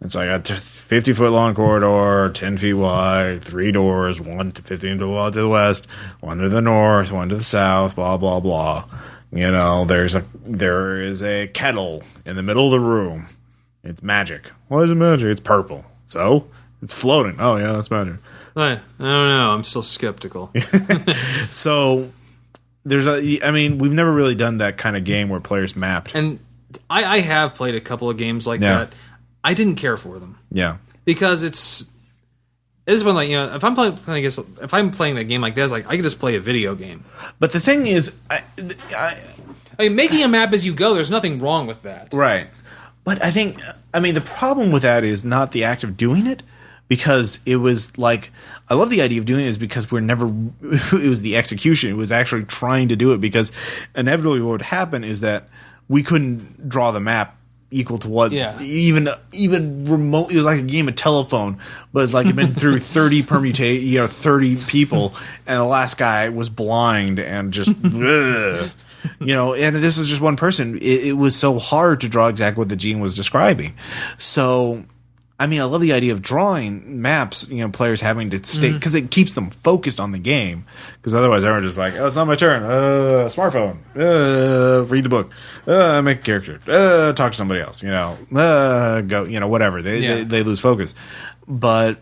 It's like a 50-foot long corridor, 10 feet wide, 3 doors, 1 to 15 to the west, 1 to the north, 1 to the south, blah, blah, blah. There is a kettle in the middle of the room. It's magic. Why is it magic? It's purple. So? It's floating. Oh, yeah, that's magic. I don't know. I'm still skeptical. So, we've never really done that kind of game where players mapped. And I have played a couple of games like that. I didn't care for them. Yeah. Because it's when if I'm playing a game like this, like I could just play a video game. But the thing is, I mean, making a map as you go, there's nothing wrong with that. Right. But the problem with that is not the act of doing it, because it was like, I love the idea of doing it is because it was the execution. It was actually trying to do it, because inevitably what would happen is that we couldn't draw the map equal to what even remote. It was like a game of telephone, but it's like it'd been through 30 30 people, and the last guy was blind and just and this was just one person. It was so hard to draw exactly what the gene was describing. So I love the idea of drawing maps, players having to stay, because it keeps them focused on the game. Because otherwise, everyone's just like, oh, it's not my turn. Smartphone. Read the book. Make a character. Talk to somebody else. Go. Whatever. They lose focus. But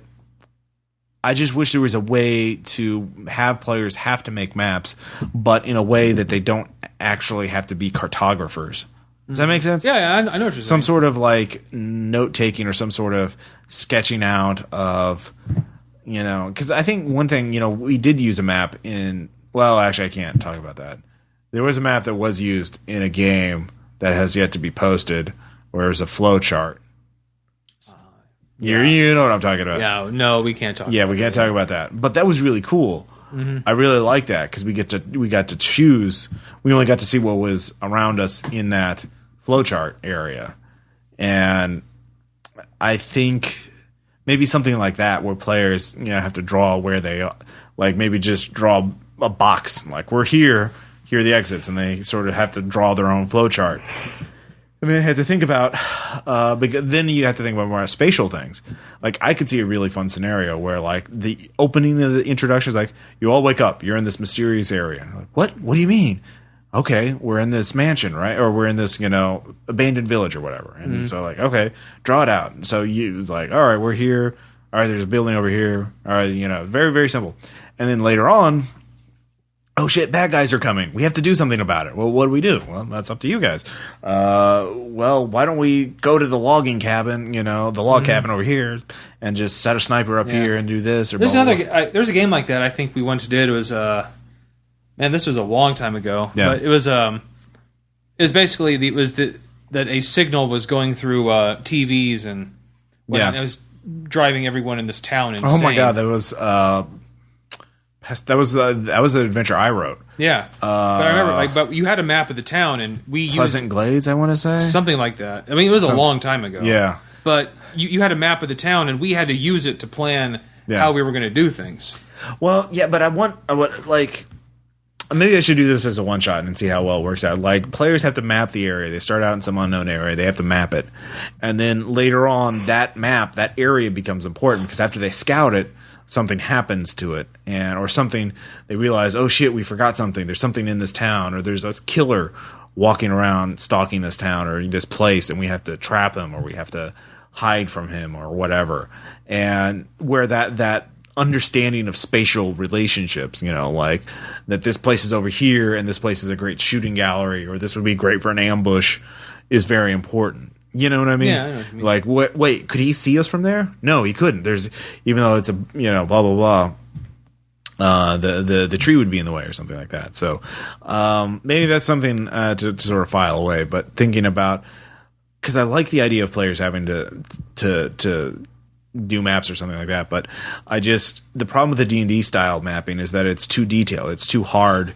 I just wish there was a way to have players have to make maps, but in a way that they don't actually have to be cartographers. Does that make sense? Yeah, I know what you're saying. Some sort of like note taking or some sort of sketching out of, because I think one thing, we did use a map actually I can't talk about that. There was a map that was used in a game that has yet to be posted, where there's a flow chart. You know what I'm talking about. Yeah, no, we can't talk about that. Yeah, we can't talk about that. But that was really cool. I really like that, because we got to choose. We only got to see what was around us in that flowchart area, and I think maybe something like that, where players have to draw where they are, like maybe just draw a box, like we're here are the exits, and they sort of have to draw their own flowchart. And then I had to think about, because then you have to think about more spatial things. Like, I could see a really fun scenario where, like, the opening of the introduction is like, you all wake up, you're in this mysterious area. Like, what? What do you mean? Okay, we're in this mansion, right? Or we're in this, abandoned village or whatever. And so, like, okay, draw it out. And so you like, all right, we're here. All right, there's a building over here. All right, very, very simple. And then later on, oh shit, bad guys are coming. We have to do something about it. Well, what do we do? Well, that's up to you guys. Why don't we go to the logging cabin, the log cabin over here, and just set a sniper up here and do this? Or there's there's a game like that I think we once did. It was, this was a long time ago. Yeah. But it was basically, that a signal was going through TVs and it was driving everyone in this town insane. Oh my god, that was an adventure I wrote. Yeah, but I remember, but you had a map of the town, and we Pleasant Glades, I want to say something like that. I mean, it was a long time ago. Yeah, but you had a map of the town, and we had to use it to plan how we were going to do things. Well, yeah, but I want like. Maybe I should do this as a one-shot and see how well it works out. Like, players have to map the area. They start out in some unknown area. They have to map it. And then later on, that area becomes important because after they scout it, something happens to it. Or something, they realize, oh shit, we forgot something. There's something in this town. Or there's a killer walking around stalking this town or this place, and we have to trap him or we have to hide from him or whatever. And where that understanding of spatial relationships, like that this place is over here and this place is a great shooting gallery or this would be great for an ambush is very important. You know what I mean? Yeah, I know what you mean. Like, wait, could he see us from there? No, he couldn't. Even though it's a, blah, blah, blah, the tree would be in the way or something like that. So maybe that's something to sort of file away. But thinking about, because I like the idea of players having to do maps or something like that, but the problem with the D&D style mapping is that it's too detailed. It's too hard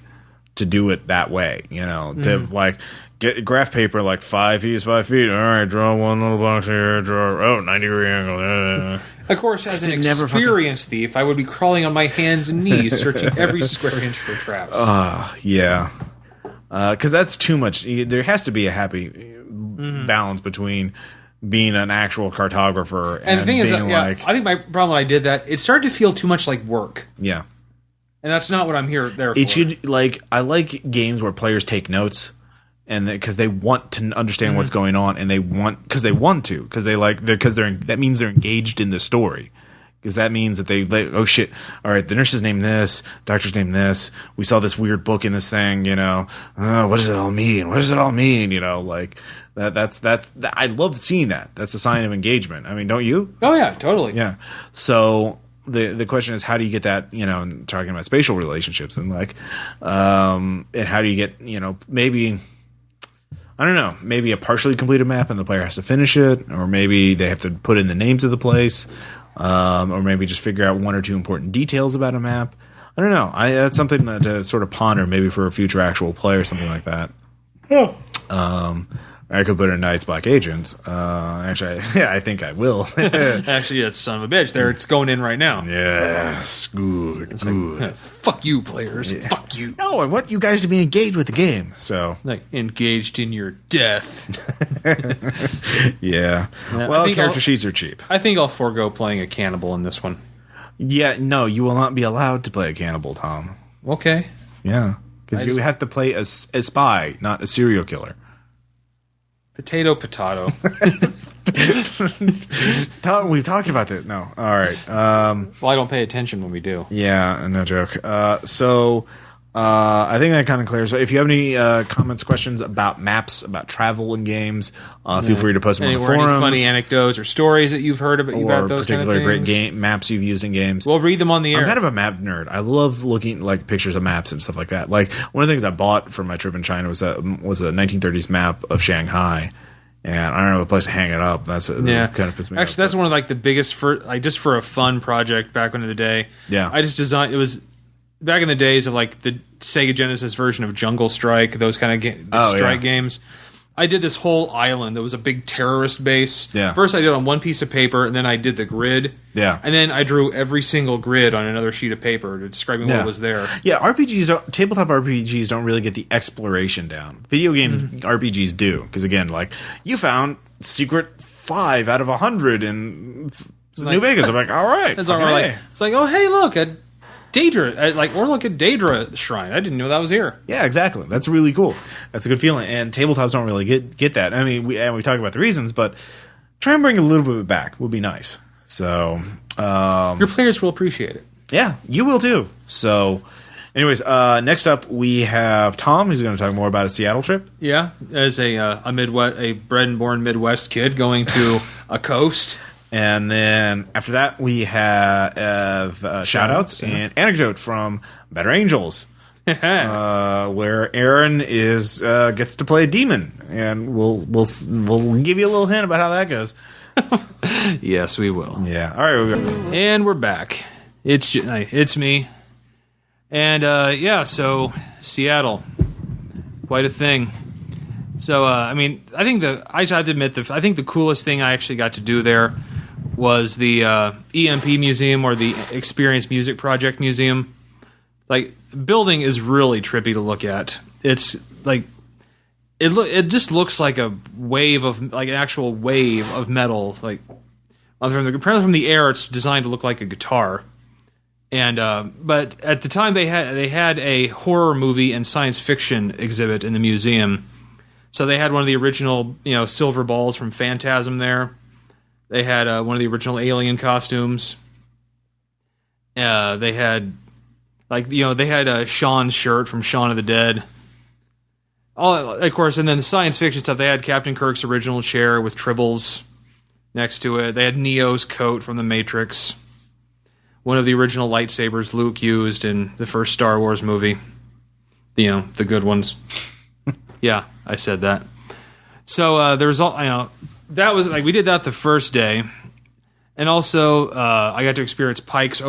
to do it that way, to like get graph paper like 5 feet is 5 feet. All right, draw one little box here, draw 90-degree angle. Of course, as an experienced thief, I would be crawling on my hands and knees searching every square inch for traps. Yeah. Because that's too much. There has to be a happy balance between being an actual cartographer and the thing is, I think my problem when I did that, it started to feel too much like work. Yeah, and that's not what I'm there for. It should I like games where players take notes, and because they want to understand what's going on, and because that means they're engaged in the story. Because that means that oh shit, all right, the nurse is named this, doctor's named this, we saw this weird book in this thing, what does it all mean? What does it all mean? That's I love seeing that. That's a sign of engagement. I mean, don't you? Oh yeah, totally. Yeah. So the question is, how do you get that, talking about spatial relationships and and how do you get, maybe, I don't know, maybe a partially completed map and the player has to finish it, or maybe they have to put in the names of the place. Or maybe just figure out one or two important details about a map. I don't know. That's something to sort of ponder, maybe for a future actual play or something like that. Yeah. I could put in Knights Black Agents. Actually, I think I will. Actually, it's son of a bitch. It's going in right now. Yes, good. Fuck you, players. Yeah. Fuck you. No, I want you guys to be engaged with the game. So, engaged in your death. Yeah. Well, character sheets are cheap. I think I'll forego playing a cannibal in this one. Yeah, no, you will not be allowed to play a cannibal, Tom. Okay. Yeah, because you have to play a spy, not a serial killer. Potato. Tom, we've talked about that. No. All right. Well, I don't pay attention when we do. Yeah, no joke. I think that kind of clears. If you have any comments, questions about maps, about travel in games, feel free to post them on the forums. Any funny anecdotes or stories that you've heard about those kind of things. Particular great maps you've used in games. We'll read them on the air. I'm kind of a map nerd. I love looking pictures of maps and stuff like that. Like one of the things I bought for my trip in China was a 1930s map of Shanghai. And I don't have a place to hang it up. That's kind of puts me. Actually, that's one of the biggest just for a fun project back in the day. Yeah, I just designed. It was back in the days of the Sega Genesis version of Jungle Strike, those kind of strike games. I did this whole island that was a big terrorist base. Yeah. First I did it on one piece of paper, and then I did the grid. Yeah. And then I drew every single grid on another sheet of paper describing what was there. Yeah, tabletop RPGs don't really get the exploration down. Video game RPGs do. Because again, you found secret 5 out of 100 in New Vegas. I'm like, all right. It's oh, hey, look, at Daedra, or look at Daedra Shrine. I didn't know that was here. Yeah, exactly. That's really cool. That's a good feeling. And tabletops don't really get that. I mean, we talk about the reasons, but try and bring a little bit back would be nice. So your players will appreciate it. Yeah, you will too. So, anyways, next up we have Tom, who's going to talk more about a Seattle trip. Yeah, as a bred and born Midwest kid going to a coast. And then after that, we have shout-outs and anecdote from Better Angels. where Aaron is gets to play a demon, and we'll give you a little hint about how that goes. Yes, we will. Yeah. All right. And we're back. It's me. And so Seattle, quite a thing. So I think I have to admit I think the coolest thing I actually got to do there was the EMP Museum, or the Experience Music Project Museum. Like, the building is really trippy to look at. It's like it just looks like a wave of, like, an actual wave of metal. Like, apparently from the air, it's designed to look like a guitar. And but at the time they had a horror movie and science fiction exhibit in the museum. So they had one of the original, silver balls from Phantasm there. They had one of the original Alien costumes. They had, Sean's shirt from Shaun of the Dead. All, of course, and then the science fiction stuff. They had Captain Kirk's original chair with tribbles next to it. They had Neo's coat from The Matrix. One of the original lightsabers Luke used in the first Star Wars movie. The good ones. Yeah, I said that. So there was all, that was like, we did that the first day. And also, I got to experience Pike's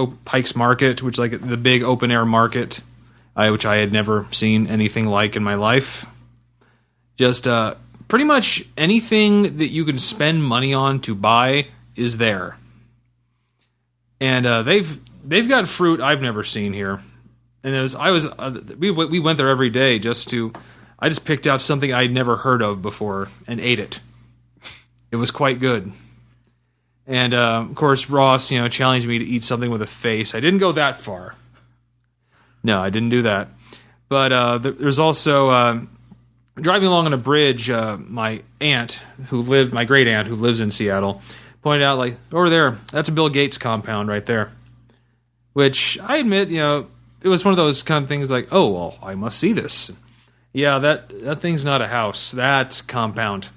Market, which is like the big open air market, which I had never seen anything like in my life. Just pretty much anything that you can spend money on to buy is there. And they've got fruit I've never seen here. And we went there every day I just picked out something I'd never heard of before and ate it. It was quite good. And, of course, Ross, challenged me to eat something with a face. I didn't go that far. No, I didn't do that. But there's also, driving along on a bridge, my great aunt who lives in Seattle, pointed out, like, over there, that's a Bill Gates compound right there. Which, I admit, it was one of those kind of things like, oh, well, I must see this. Yeah, that thing's not a house. That's a compound.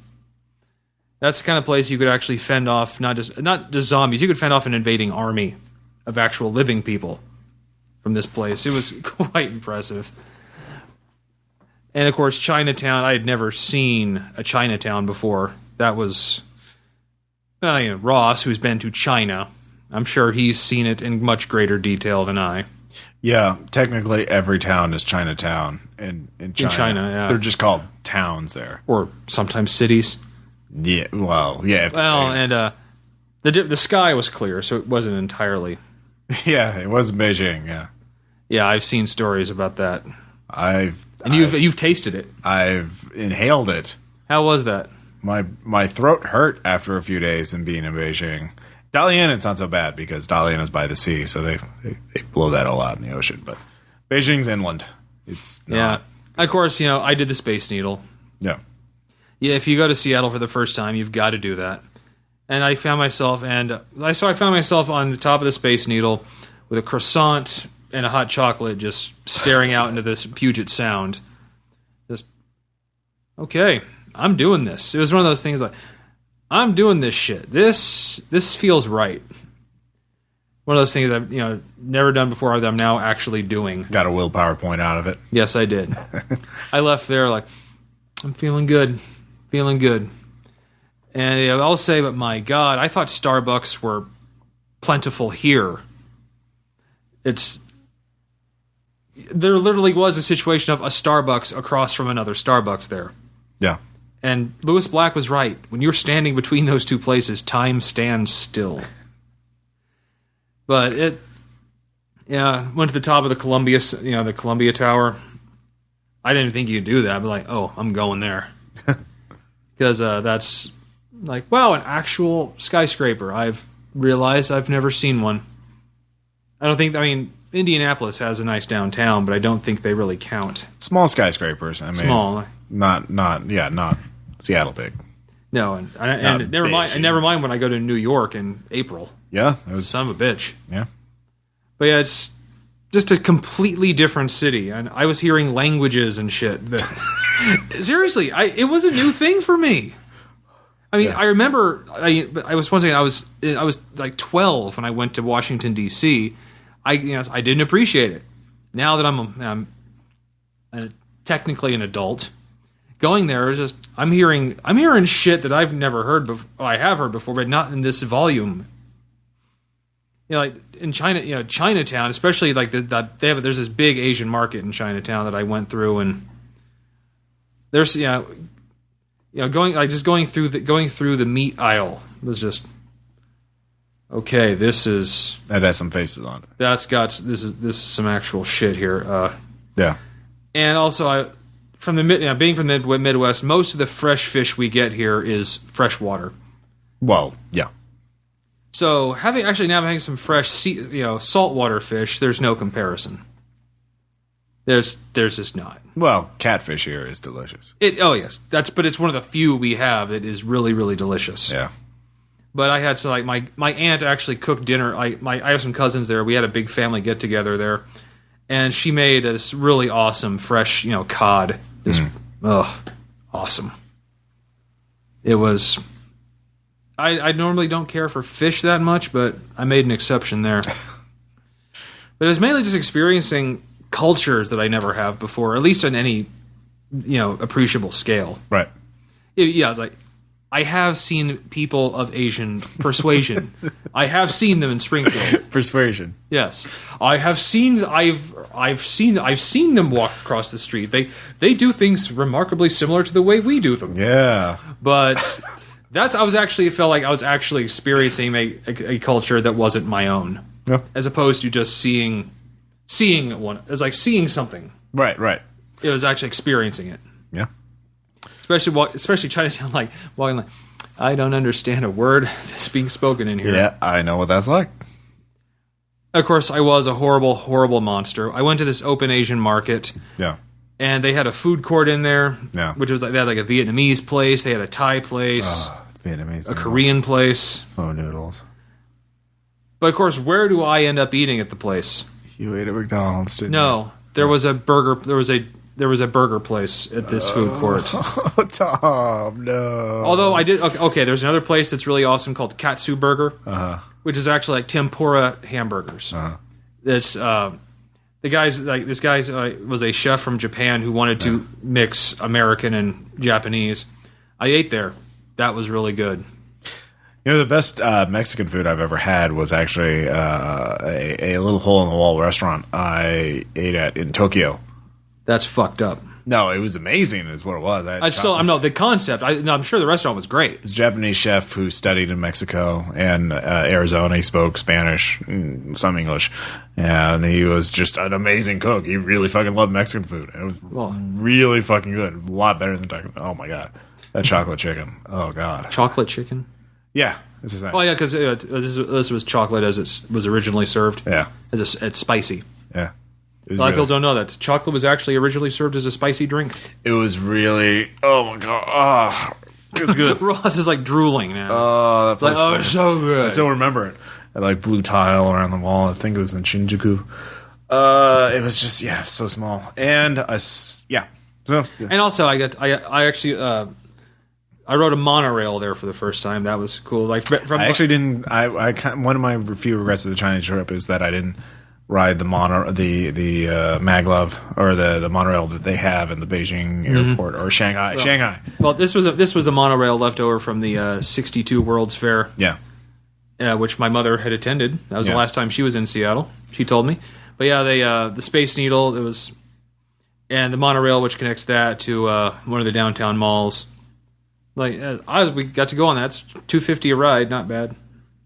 That's the kind of place you could actually fend off, not just zombies. You could fend off an invading army of actual living people from this place. It was quite impressive. And, of course, Chinatown. I had never seen a Chinatown before. That was Ross, who's been to China. I'm sure he's seen it in much greater detail than I. Yeah, technically every town is Chinatown in China. In China, yeah. They're just called towns there. Or sometimes cities. Yeah, well, yeah. And the sky was clear, so it wasn't entirely. Yeah, it was Beijing. Yeah, yeah. I've seen stories about that. You've tasted it. I've inhaled it. How was that? My throat hurt after a few days in being in Beijing. Dalian, it's not so bad because Dalian is by the sea, so they blow that all out in the ocean. But Beijing's inland. It's not. Yeah. Of course, I did the Space Needle. Yeah. Yeah, if you go to Seattle for the first time, you've got to do that. And I found myself, on the top of the Space Needle with a croissant and a hot chocolate, just staring out into this Puget Sound. Just, okay, I'm doing this. It was one of those things like, I'm doing this shit. This feels right. One of those things I've never done before that I'm now actually doing. Got a willpower point out of it. Yes, I did. I left there like, I'm feeling good. Feeling good. And I'll say, but my God, I thought Starbucks were plentiful here. There literally was a situation of a Starbucks across from another Starbucks there. Yeah. And Lewis Black was right. When you're standing between those two places, time stands still. But went to the top of the Columbia Tower. I didn't think you could do that, but like, oh, I'm going there. Because that's like, wow, an actual skyscraper. I've realized I've never seen one. Indianapolis has a nice downtown, but I don't think they really count. Small skyscrapers. Small. Not Seattle big. No, and never mind when I go to New York in April. Yeah. Son of a bitch. Yeah. But yeah, it's just a completely different city. And I was hearing languages and shit. Seriously, it was a new thing for me. I remember I was like 12 when I went to Washington D.C. I didn't appreciate it. Now that I'm technically an adult. Going there is just I'm hearing shit that I've never heard before. I have heard before, but not in this volume. Like in China, Chinatown, especially like there's this big Asian market in Chinatown that I went through, and there's going through the meat aisle was just okay. This is that has some faces on it. This is some actual shit here. Yeah, and also being from the Midwest, most of the fresh fish we get here is freshwater. Well, yeah. So having some fresh saltwater fish, there's no comparison. There's just not. Well, catfish here is delicious. Yes, but it's one of the few we have that is really, really delicious. Yeah. But I had my aunt actually cooked dinner. I have some cousins there. We had a big family get together there, and she made this really awesome fresh cod. Just awesome. It was. I normally don't care for fish that much, but I made an exception there. But it was mainly just experiencing cultures that I never have before, at least on any, appreciable scale. Right. It's like, I have seen people of Asian persuasion. I have seen them in Springfield. Persuasion. Yes, I've seen them walk across the street. They do things remarkably similar to the way we do them. Yeah. But it felt like I was actually experiencing a culture that wasn't my own. Yeah. As opposed to just seeing one. It's like seeing something. Right. It was actually experiencing it. Yeah. Especially Chinatown, walking like, I don't understand a word that's being spoken in here. Yeah, I know what that's like. Of course, I was a horrible, horrible monster. I went to this open Asian market. Yeah. And they had a food court in there. Yeah. Which was they had a Vietnamese place. They had a Thai place. Vietnamese. A Korean place. Oh, noodles. But of course, where do I end up eating at the place? You ate at McDonald's, didn't you? No, there was a burger. There was a burger place at this food court. Oh, Tom, no. Although I did. Okay, there's another place that's really awesome called Katsu Burger, which is actually like tempura hamburgers. That's this guy was a chef from Japan who wanted to mix American and Japanese. I ate there. That was really good. The best Mexican food I've ever had was actually a little hole-in-the-wall restaurant I ate at in Tokyo. That's fucked up. No, it was amazing is what it was. The concept. I'm sure the restaurant was great. It's a Japanese chef who studied in Mexico and Arizona. He spoke Spanish, some English, and he was just an amazing cook. He really fucking loved Mexican food. It was really fucking good. A lot better than Taco. Oh my god, that chocolate chicken. Oh god, chocolate chicken. Yeah, this is that. Oh yeah, because this was chocolate as it was originally served. Yeah, it's spicy. Yeah. A lot of people don't know that chocolate was actually originally served as a spicy drink. It was really, oh my god, it was good. Ross is like drooling now. Oh, that place it's so good. I still remember it. I blue tile around the wall. I think it was in Shinjuku. It was just so small, and and also I actually I rode a monorail there for the first time. That was cool. I actually didn't. One of my few regrets of the China trip is that I didn't ride the maglev or the monorail that they have in the Beijing airport or Shanghai. Shanghai. Well, this was the monorail left over from the 62 World's Fair. Yeah. Which my mother had attended. That was the last time she was in Seattle. She told me. But yeah, the Space Needle. It was, and the monorail which connects that to one of the downtown malls. We got to go on that. It's $250 a ride. Not bad.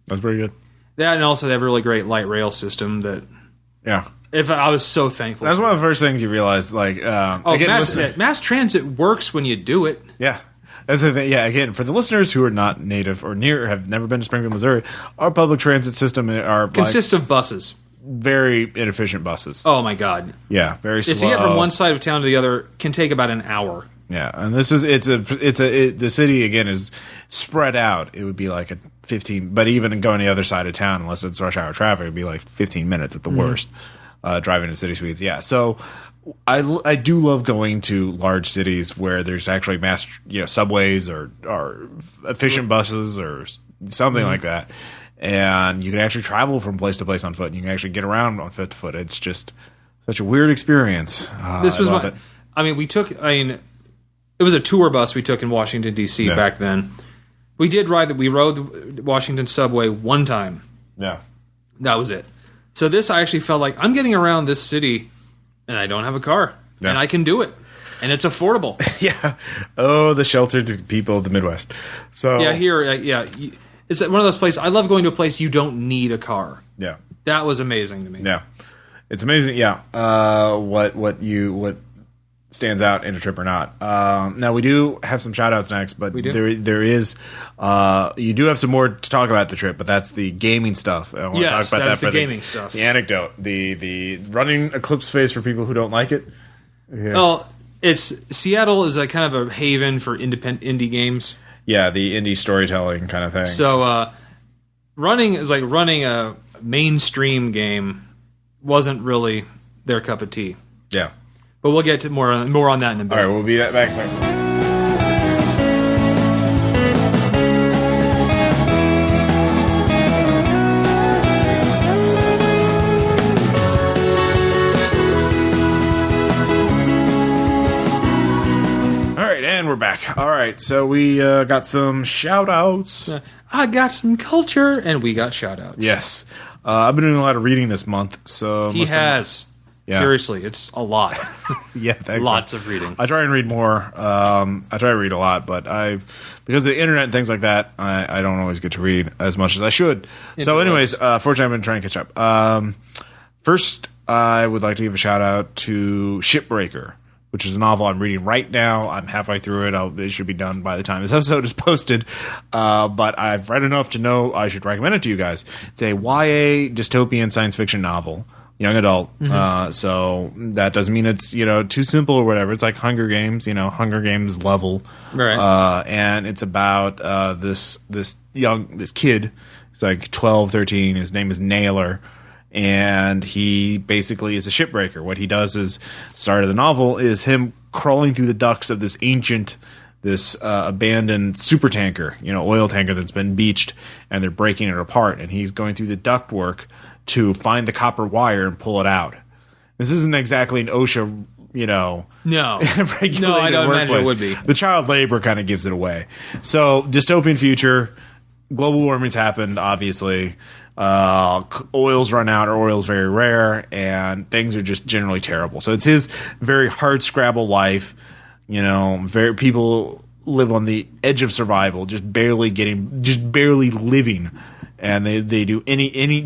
That's pretty good. That, and also they have a really great light rail system that. Yeah. I was so thankful. That's one of the first things you realize. Mass transit works when you do it. Yeah. That's the thing. Yeah, again, for the listeners who are not native or have never been to Springfield, Missouri, our public transit system consists of buses. Very inefficient buses. Oh my god. Yeah, very slow. To get from one side of town to the other can take about an hour. Yeah, and the city again is spread out. It would be like a 15, but even going to the other side of town, unless it's rush hour traffic, it'd be like 15 minutes at the worst. Driving to city suites. Yeah, so I do love going to large cities where there's actually mass subways or efficient buses or something like that, and you can actually travel from place to place on foot. And you can actually get around on foot. It's just such a weird experience. I mean, it was a tour bus we took in Washington, D.C. back then. We rode the Washington subway one time. Yeah. That was it. So this, I actually felt like I'm getting around this city and I don't have a car. Yeah. And I can do it. And it's affordable. Yeah. Oh, the sheltered people of the Midwest. So yeah, here, it's one of those places. I love going to a place you don't need a car. Yeah. That was amazing to me. Yeah. It's amazing. Yeah. What stands out in a trip or not. Now we do have some shout outs next, but there is you do have some more to talk about the trip, but that's the gaming stuff. I want to talk about that's the gaming stuff. The anecdote, the running Eclipse phase for people who don't like it. Yeah. Well, Seattle is a kind of a haven for indie games. Yeah, the indie storytelling kind of thing. So running a mainstream game wasn't really their cup of tea. Yeah. But we'll get to more on that in a bit. All right, we'll be back soon. All right, and we're back. All right, so we got some shout-outs. I got some culture, and we got shout-outs. Yes. I've been doing a lot of reading this month. So he has. Yeah. Seriously, it's a lot. Yeah, thanks. Lots of reading. I try and read more. I try to read a lot, but because of the internet and things like that, I don't always get to read as much as I should. So anyways, fortunately, I've been trying to catch up. First, I would like to give a shout out to Shipbreaker, which is a novel I'm reading right now. I'm halfway through it. It should be done by the time this episode is posted. But I've read enough to know I should recommend it to you guys. It's a YA dystopian science fiction novel. Young adult. So that doesn't mean it's, too simple or whatever. It's like Hunger Games, Hunger Games level. Right. And it's about this kid. He's like 12, 13. His name is Naylor. And he basically is a shipbreaker. What he does is, start of the novel, is him crawling through the ducts of this abandoned supertanker, oil tanker that's been beached, and they're breaking it apart. And he's going through the ductwork to find the copper wire and pull it out. This isn't exactly an OSHA, No. regulated No, I don't workplace. imagine it would be. The child labor kind of gives it away. So, dystopian future, global warming's happened, obviously. Oil's run out, or oil's very rare, and things are just generally terrible. So it's his very hard scrabble life. People live on the edge of survival, just barely living. And they do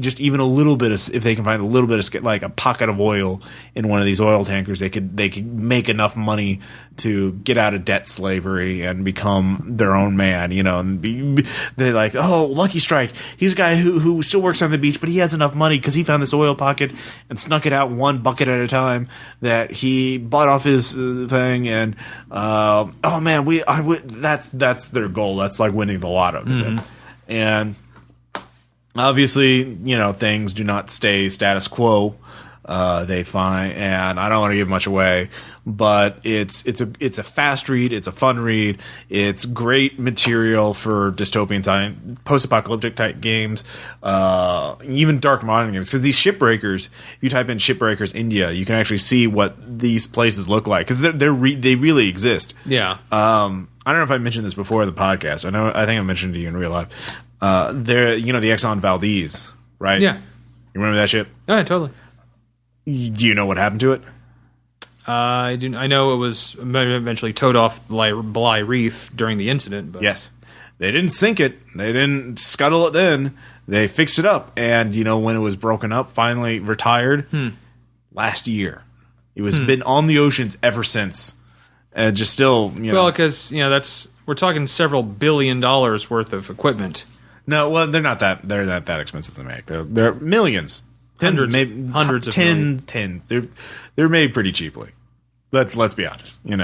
just even a little bit of, if they can find a little bit of, like a pocket of oil in one of these oil tankers, they could make enough money to get out of debt slavery and become their own man, and they're like, oh, lucky strike. He's a guy who still works on the beach, but he has enough money because he found this oil pocket and snuck it out one bucket at a time that he bought off his thing. And, oh man, that's their goal. That's like winning the lotto. Mm-hmm. And, obviously, things do not stay status quo. They find, and I don't want to give much away, but it's a fast read. It's a fun read. It's great material for dystopian science, post-apocalyptic type games, even dark modern games. Because these shipbreakers, if you type in shipbreakers India, you can actually see what these places look like because they really exist. Yeah. I don't know if I mentioned this before in the podcast. I think I mentioned it to you in real life. They're, the Exxon Valdez, right? Yeah. You remember that ship? Yeah, totally. Do you know what happened to it? I do. I know it was eventually towed off Bly Reef during the incident. But. Yes. They didn't sink it. They didn't scuttle it then. They fixed it up. And, when it was broken up, finally retired last year. It was been on the oceans ever since. And just still, Well, because, we're talking several $1 billion worth of equipment. No, well, they're not that expensive to make. They're millions. Hundreds of millions. 10. They're made pretty cheaply. Let's be honest. I don't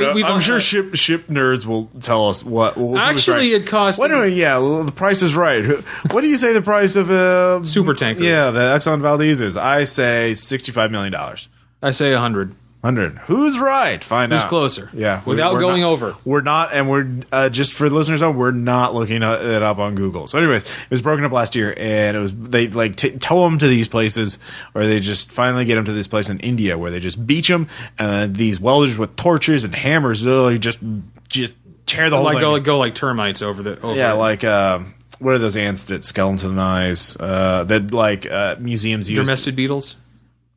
know. I'm sure ship nerds will tell us what. Actually, it cost. The price is right. What do you say the price of super tanker? Yeah, the Exxon Valdez is. I say $65 million. I say 100. 100. Who's right? Find out. Who's closer? Yeah. Without we're going not, over. We're not, and we're just for the listeners, we're not looking it up on Google. So, anyways, it was broken up last year, and it was they like tow them to these places, or they just finally get them to this place in India where they just beach them, and these welders with torches and hammers literally just tear the whole thing. Go like termites over the. Yeah, like what are those ants that skeletonize? That museums use. Dermested beetles.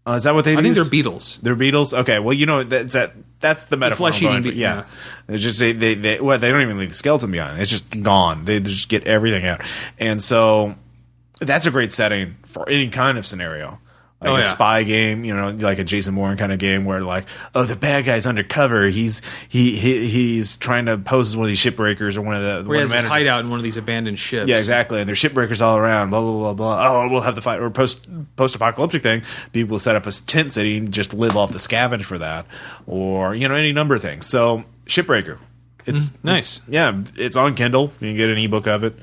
Is that what they? I think they're beetles. They're beetles. Okay, well, that's the metaphor. Flesh-eating beetles. Yeah, it's just they don't even leave the skeleton behind. It's just gone. They just get everything out, and so that's a great setting for any kind of scenario. Like a spy game, like a Jason Bourne kind of game where the bad guy's undercover. He's trying to pose as one of these shipbreakers or one of the. Where he has his hideout in one of these abandoned ships. Yeah, exactly. And there's shipbreakers all around. Blah blah blah blah. Oh, we'll have the fight or post-apocalyptic thing. People set up a tent city and just live off the scavenge for that, or any number of things. So shipbreaker, it's nice. Yeah, it's on Kindle. You can get an ebook of it.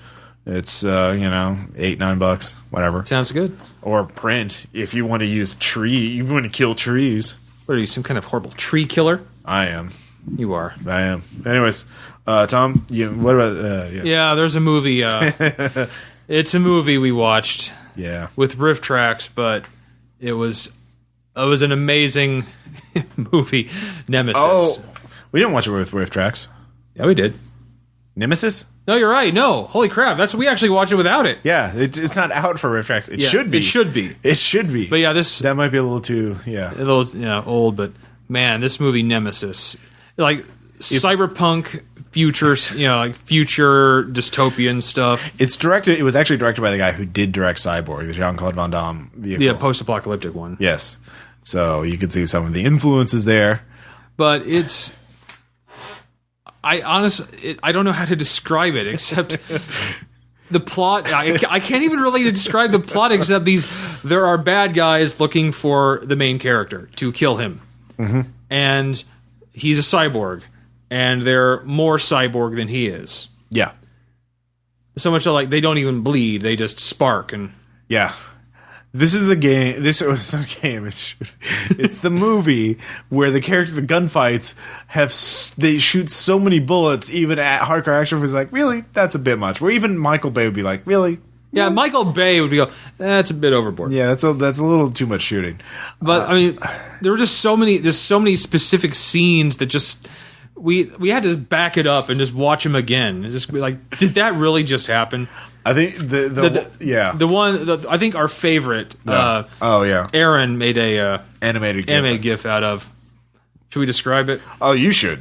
It's $8-9, whatever. Sounds good. Or print if you want to use you want to kill trees. What are you, some kind of horrible tree killer? I am. You are. I am. Anyways, Tom, what about Yeah, there's a movie. It's a movie we watched. Yeah. With riff tracks, but it was an amazing movie. Nemesis. Oh, we didn't watch it with riff tracks. Yeah, we did. Nemesis? No, you're right. No, holy crap! We actually watched it without it. Yeah, it's not out for riff tracks. It should be. It should be. It should be. But yeah, that might be a little too old. But man, this movie Nemesis, cyberpunk futures, future dystopian stuff. It was actually directed by the guy who did direct Cyborg, the Jean-Claude Van Damme vehicle. Yeah, post-apocalyptic one. Yes, so you could see some of the influences there. But I honestly, I don't know how to describe it except the plot. I can't even really describe the plot except there are bad guys looking for the main character to kill him. Mm-hmm. And he's a cyborg, and they're more cyborg than he is. Yeah. So much so they don't even bleed, they just spark. And yeah. This is the game. This was a game. It's the movie where the gunfights they shoot so many bullets. Even at hardcore action was like, really, that's a bit much. Where even Michael Bay would be like, really. Yeah, Michael Bay would go, that's a bit overboard. Yeah, that's a little too much shooting. But I mean, there were just so many specific scenes that just we had to back it up and just watch them again. And just be like, did that really just happen? I think I think our favorite. Aaron made a animated GIF out of. Should we describe it? Oh, you should.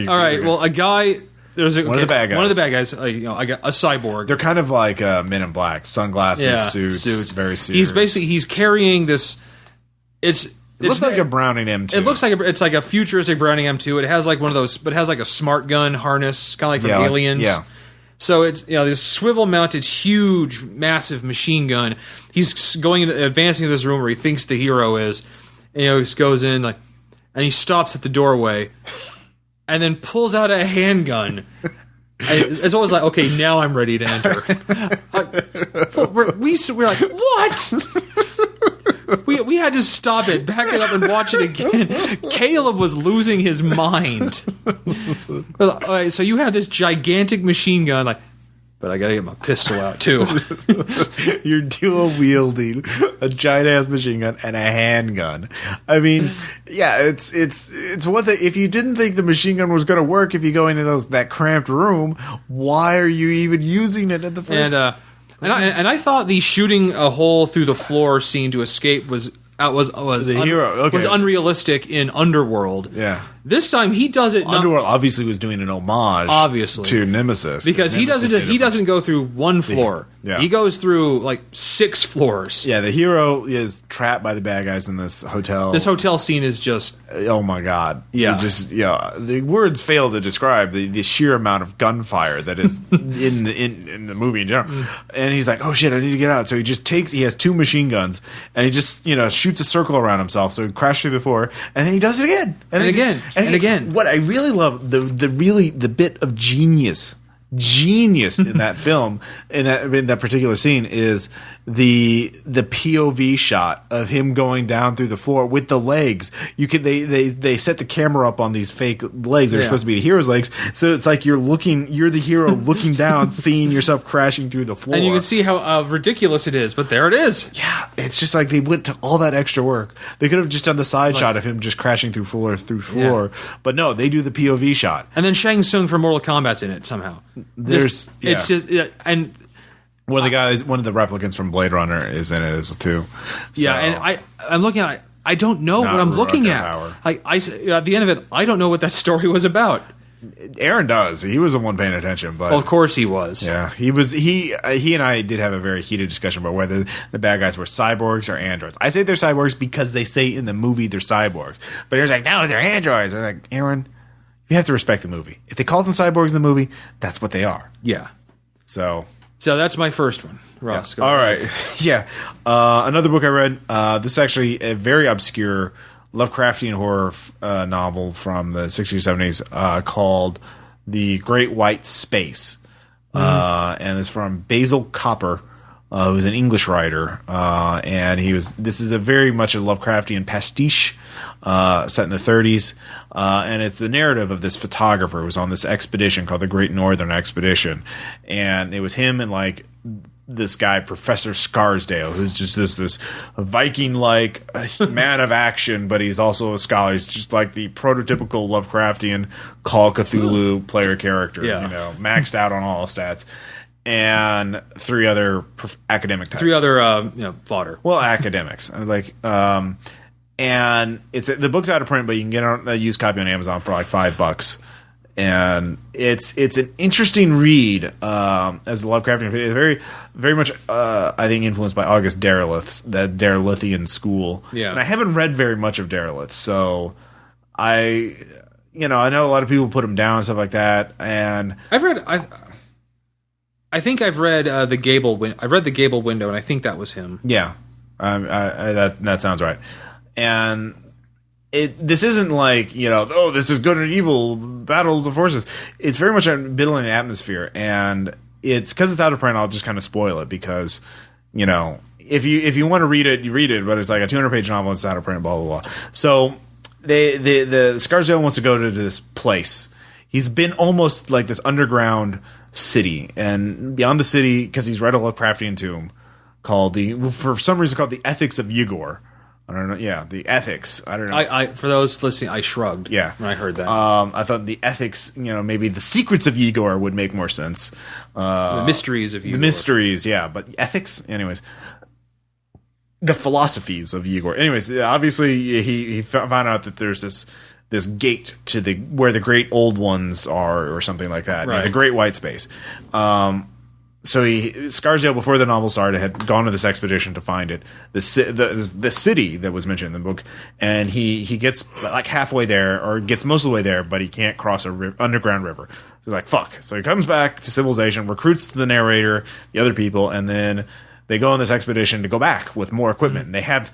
All right. Well, a guy. There's one of the bad guys. One of the bad guys. A cyborg. They're kind of like Men in Black, sunglasses, suits, very serious. He's carrying this. It looks like a Browning M2. It looks like it's like a futuristic Browning M2. It has like one of those, but it has like a smart gun harness, kind of like from Aliens. Yeah. So it's this swivel-mounted, huge, massive machine gun. He's advancing to this room where he thinks the hero is. And, he just goes in and he stops at the doorway, and then pulls out a handgun. It's always like, okay, now I'm ready to enter. We're like, what? We had to stop it, back it up, and watch it again. Caleb was losing his mind. All right, so you have this gigantic machine gun, but I gotta get my pistol out too. You're dual wielding a giant ass machine gun and a handgun. I mean, yeah, it's what if you didn't think the machine gun was gonna work, if you go into that cramped room, why are you even using it at the first? And I thought the shooting a hole through the floor scene to escape was unrealistic in Underworld. Yeah. This time he does it. Underworld obviously was doing an homage, to Nemesis, because he doesn't go through one floor. Yeah. He goes through 6 floors. Yeah, the hero is trapped by the bad guys in this hotel. This hotel scene is just oh my god. Yeah, the words fail to describe the sheer amount of gunfire that is in the movie in general. And he's like, oh shit, I need to get out. So he has 2 machine guns, and he just shoots a circle around himself, so he crashes through the floor, and then he does it again and again. What I really love, the bit of genius genius in that film, in that particular scene, is the POV shot of him going down through the floor with the legs. They set the camera up on these fake legs. They're supposed to be the hero's legs, so it's like you're the hero looking down, seeing yourself crashing through the floor, and you can see how ridiculous it is. But there it is. Yeah, it's just like they went to all that extra work. They could have just done the side shot of him just crashing through floor, but no, they do the POV shot. And then Shang Tsung from Mortal Kombat's in it somehow. It's just and. One of the replicants from Blade Runner is in it as well too. Yeah, and I'm looking at it. I don't know what I'm looking at. At the end of it, I don't know what that story was about. Aaron does. He was the one paying attention, but of course he was. Yeah, he was. He and I did have a very heated discussion about whether the bad guys were cyborgs or androids. I say they're cyborgs because they say in the movie they're cyborgs, but Aaron's like, no, they're androids. I'm like, Aaron, you have to respect the movie. If they call them cyborgs in the movie, that's what they are. Yeah. So that's my first one, Ross. Yeah. All right. Yeah. Another book I read. This is actually a very obscure Lovecraftian horror novel from the 60s, 70s called The Great White Space. And it's from Basil Copper, who's an English writer. And this is a very much a Lovecraftian pastiche set in the 30s. And it's the narrative of this photographer who was on this expedition called the Great Northern Expedition. And it was him and like this guy, Professor Scarsdale, who's just this Viking-like man of action, but he's also a scholar. He's just like the prototypical Lovecraftian Call of Cthulhu player character, maxed out on all stats. And three other academic types. Three other, fodder. Well, academics. And the book's out of print, but you can get a used copy on Amazon for like $5. And it's an interesting read as a Lovecraftian. It's very, very much, I think, influenced by August Derleth's, that Derlethian school. Yeah. And I haven't read very much of Derleth, so I know a lot of people put him down and stuff like that. And I think I've read the Gable. I've read the Gable Window, and I think that was him. Yeah, that sounds right. And this isn't like this is good and evil battles of forces. It's very much a middling atmosphere, and it's because it's out of print. I'll just kind of spoil it because if you want to read it, you read it, but it's like a 200-page novel. It's out of print. Blah blah blah. So the Scarsdale wants to go to this place. He's been almost like this underground city, and beyond the city, because he's read a Lovecraftian tomb called for some reason called the Ethics of Ygor. I don't know. Yeah, the ethics. I don't know. I for those listening, I shrugged. Yeah, when I heard that. I thought the ethics. Maybe the secrets of Ygor would make more sense. The mysteries of Ygor. The mysteries, yeah, but ethics. Anyways, the philosophies of Ygor. Anyways, obviously he found out that there's this gate to where the great old ones are, or something like that. Right. The Great White Space. So Scarsdale, before the novel started, had gone to this expedition to find it, the city that was mentioned in the book, and he gets like halfway there, or gets most of the way there, but he can't cross a underground river. So he's like, fuck. So he comes back to civilization, recruits the narrator, the other people, and then they go on this expedition to go back with more equipment. And they have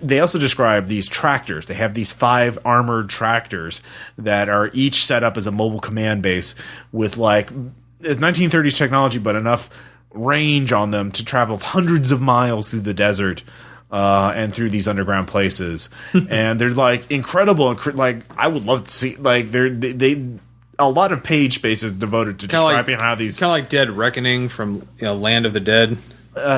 they also describe these tractors. They have these 5 armored tractors that are each set up as a mobile command base with like 1930s technology, but enough range on them to travel hundreds of miles through the desert and through these underground places. And they're like incredible. Like I would love to see they a lot of page spaces devoted to describing how these kind of like Dead Reckoning from Land of the Dead.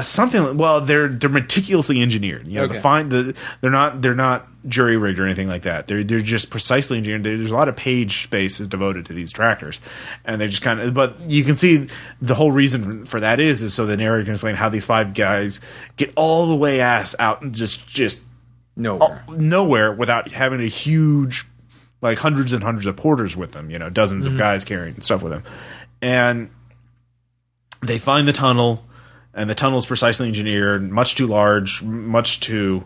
Something. Well, they're meticulously engineered. Okay. They're not jury rigged or anything like that. They're just precisely engineered. There's a lot of page spaces devoted to these tractors, and they just kind of. But you can see the whole reason for that is so the narrator can explain how these 5 guys get all the way ass out and just nowhere without having a huge, like hundreds and hundreds of porters with them. Dozens of guys carrying stuff with them, and they find the tunnel. And the tunnel is precisely engineered, much too large, much too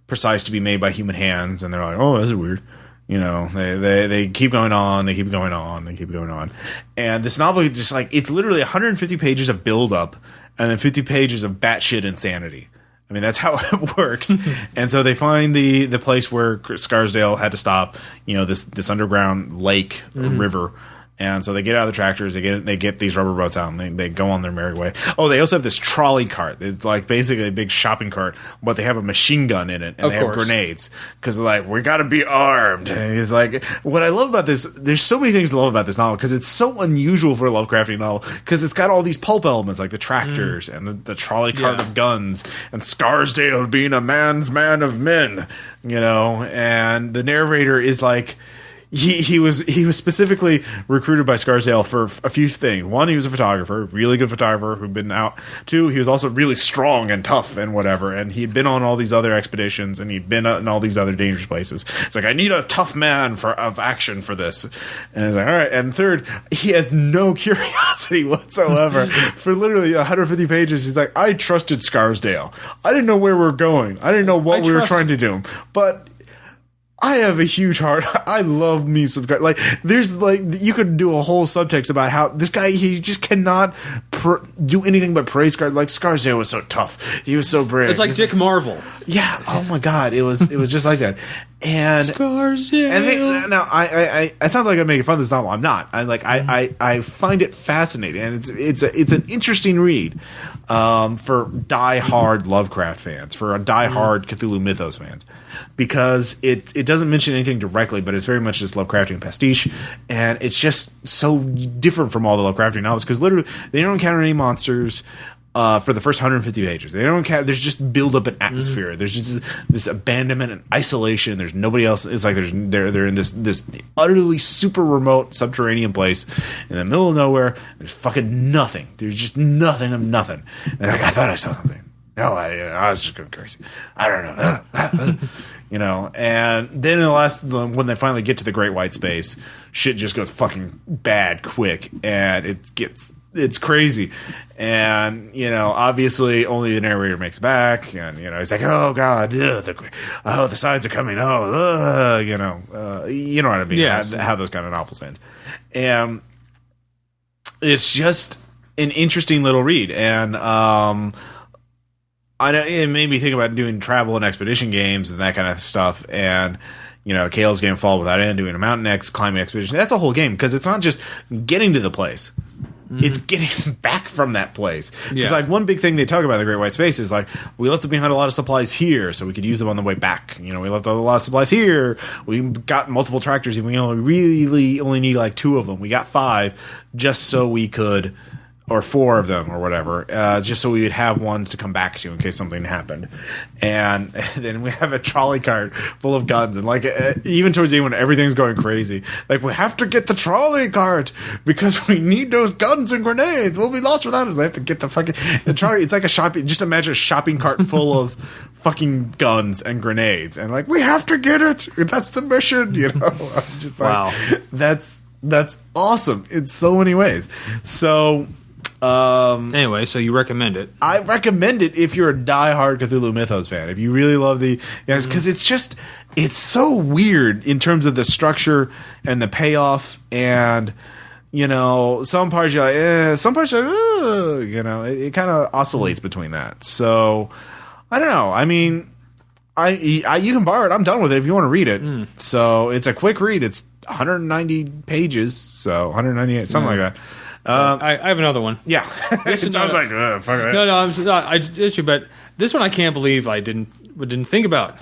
precise to be made by human hands. And they're like, "Oh, this is weird." They keep going on, they keep going on, they keep going on. And this novel is just like it's literally 150 pages of build up, and then 50 pages of batshit insanity. I mean, that's how it works. And so they find the place where Scarsdale had to stop. This underground lake, river. And so they get out of the tractors, they get these rubber boats out, and they go on their merry way. Oh, they also have this trolley cart. It's like basically a big shopping cart, but they have a machine gun in it, and they have grenades. Because they're like, we got to be armed. And it's like, what I love about this, there's so many things to love about this novel, because it's so unusual for a Lovecraftian novel, because it's got all these pulp elements, like the tractors, and the trolley cart of guns, and Scarsdale being a man's man of men, you know, and the narrator is like, He was specifically recruited by Scarsdale for a few things. One, he was a photographer, really good photographer who'd been out. Two, he was also really strong and tough and whatever. And he'd been on all these other expeditions, and he'd been in all these other dangerous places. It's like, I need a tough man of action for this. And it's like, all right. And third, he has no curiosity whatsoever. For literally 150 pages, he's like, I trusted Scarsdale. I didn't know where we were going. I didn't know what we were trying to do. But I have a huge heart. I love me some, like, there's like, you could do a whole subtext about how this guy, he just cannot do anything but praise Scarsdale. Like, Scarsdale was so tough. He was so brave. It's like Dick Marvel. Yeah. Oh my God. It was just like that. And Scarsdale. And now I it sounds like I'm making fun of this novel. I'm not. I find it fascinating, and it's an interesting read for die-hard Lovecraft fans, for a die-hard Cthulhu Mythos fans, because it doesn't mention anything directly, but it's very much this Lovecraftian pastiche, and it's just so different from all the Lovecraftian novels, because literally they don't encounter any monsters. For the first 150 pages, they don't. There's just build up an atmosphere. There's just this abandonment and isolation. There's nobody else. It's like they're in this utterly super remote subterranean place in the middle of nowhere. There's fucking nothing. There's just nothing of nothing. And like, I thought I saw something. No, I was just going crazy. I don't know. You know, and then in the last, when they finally get to the Great White Space, shit just goes fucking bad quick, and it's crazy. And, you know, obviously only the narrator makes it back, and, you know, he's like, oh God, the sides are coming, you know what I mean? Yes. How those kind of novels end. And it's just an interesting little read, and it made me think about doing travel and expedition games and that kind of stuff, and, you know, Caleb's Game Fall Without End, doing a mountain climbing expedition. That's a whole game, because it's not just getting to the place. It's getting back from that place. Yeah. It's like one big thing they talk about in the Great White Space is like, we left behind a lot of supplies here, so we could use them on the way back. You know, we left a lot of supplies here. We got multiple tractors, and we really only need like 2 of them. We got 5 just so we could, or 4 of them, or whatever, just so we would have ones to come back to in case something happened. And then we have a trolley cart full of guns, and like even towards the end when everything's going crazy, like, we have to get the trolley cart because we need those guns and grenades. We'll be lost without it. They have to get the trolley. It's like a shopping. Just imagine a shopping cart full of fucking guns and grenades, and like, we have to get it. That's the mission. You know, I'm just like, wow, that's awesome in so many ways. So. Anyway, so you recommend it? I recommend it if you're a diehard Cthulhu Mythos fan. If you really love because it's so weird in terms of the structure and the payoff, and, you know, some parts you're like, some parts you're like, you know, it kind of oscillates between that. So I don't know. I mean, you can borrow it. I'm done with it if you want to read it. So it's a quick read. It's 190 pages, so 198, something like that. I have another one. Yeah, This it sounds like fuck it. No, but this one I can't believe I didn't think about.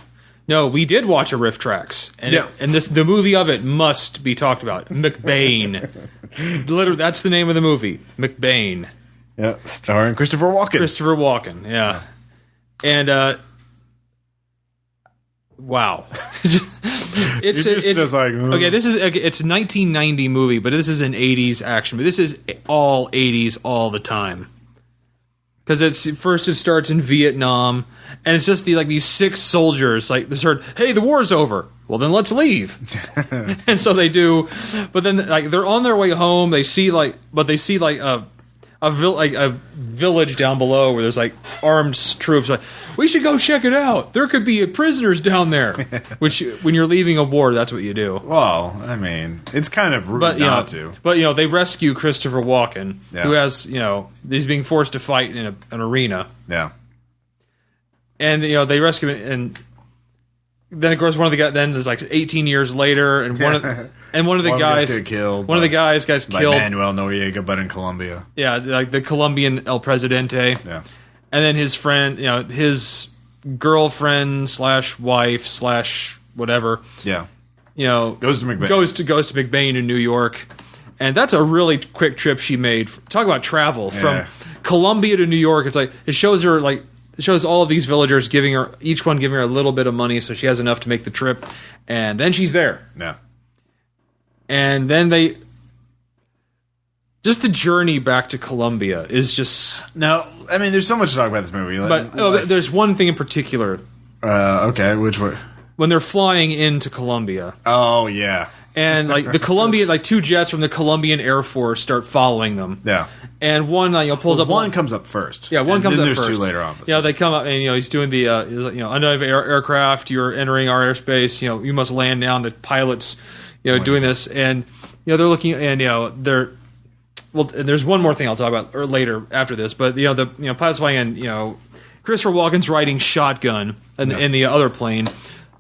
No, we did watch a Riff Tracks, and the movie of it must be talked about. McBain, literally, that's the name of the movie. McBain. Yeah, starring Christopher Walken. Yeah, and wow. It's okay. This is it's a 1990 movie, but this is an 80s action movie. This is all 80s all the time, because it starts in Vietnam, and it's just these 6 soldiers like this heard, hey, the war's over. Well, then let's leave. And so they do, but then they're on their way home. They see a village down below where there's armed troops. Like, we should go check it out. There could be prisoners down there. Which, when you're leaving a war, that's what you do. Well, I mean, it's kind of rude not to. But they rescue Christopher Walken, who has he's being forced to fight in an arena. Yeah. And they rescue him, and then of course one of the guys. Then there's like 18 years later, and one of the guys gets killed. One of the guys killed. Manuel Noriega, but in Colombia. Yeah, like the Colombian El Presidente. Yeah, and then his friend, his girlfriend / wife / whatever. Yeah, goes to McBain in New York, and that's a really quick trip she made. Talk about travel from Colombia to New York. It's like it shows all of these villagers each one giving her a little bit of money, so she has enough to make the trip, and then she's there. Yeah, and then just the journey back to Colombia is just no. I mean, there's so much to talk about this movie, but there's one thing in particular. Okay, which one? When they're flying into Colombia. Oh yeah. And like the Colombian, like 2 jets from the Colombian Air Force start following them. Yeah. And one pulls up. One comes up first. Yeah, one comes up first. There's 2 later on. Yeah, they come up and he's doing the unknown aircraft. You're entering our airspace. You must land now. And the pilots, doing this, and they're looking, and they're. Well, there's one more thing I'll talk about later after this, but the pilots flying, and Christopher Walken's riding shotgun in the other plane.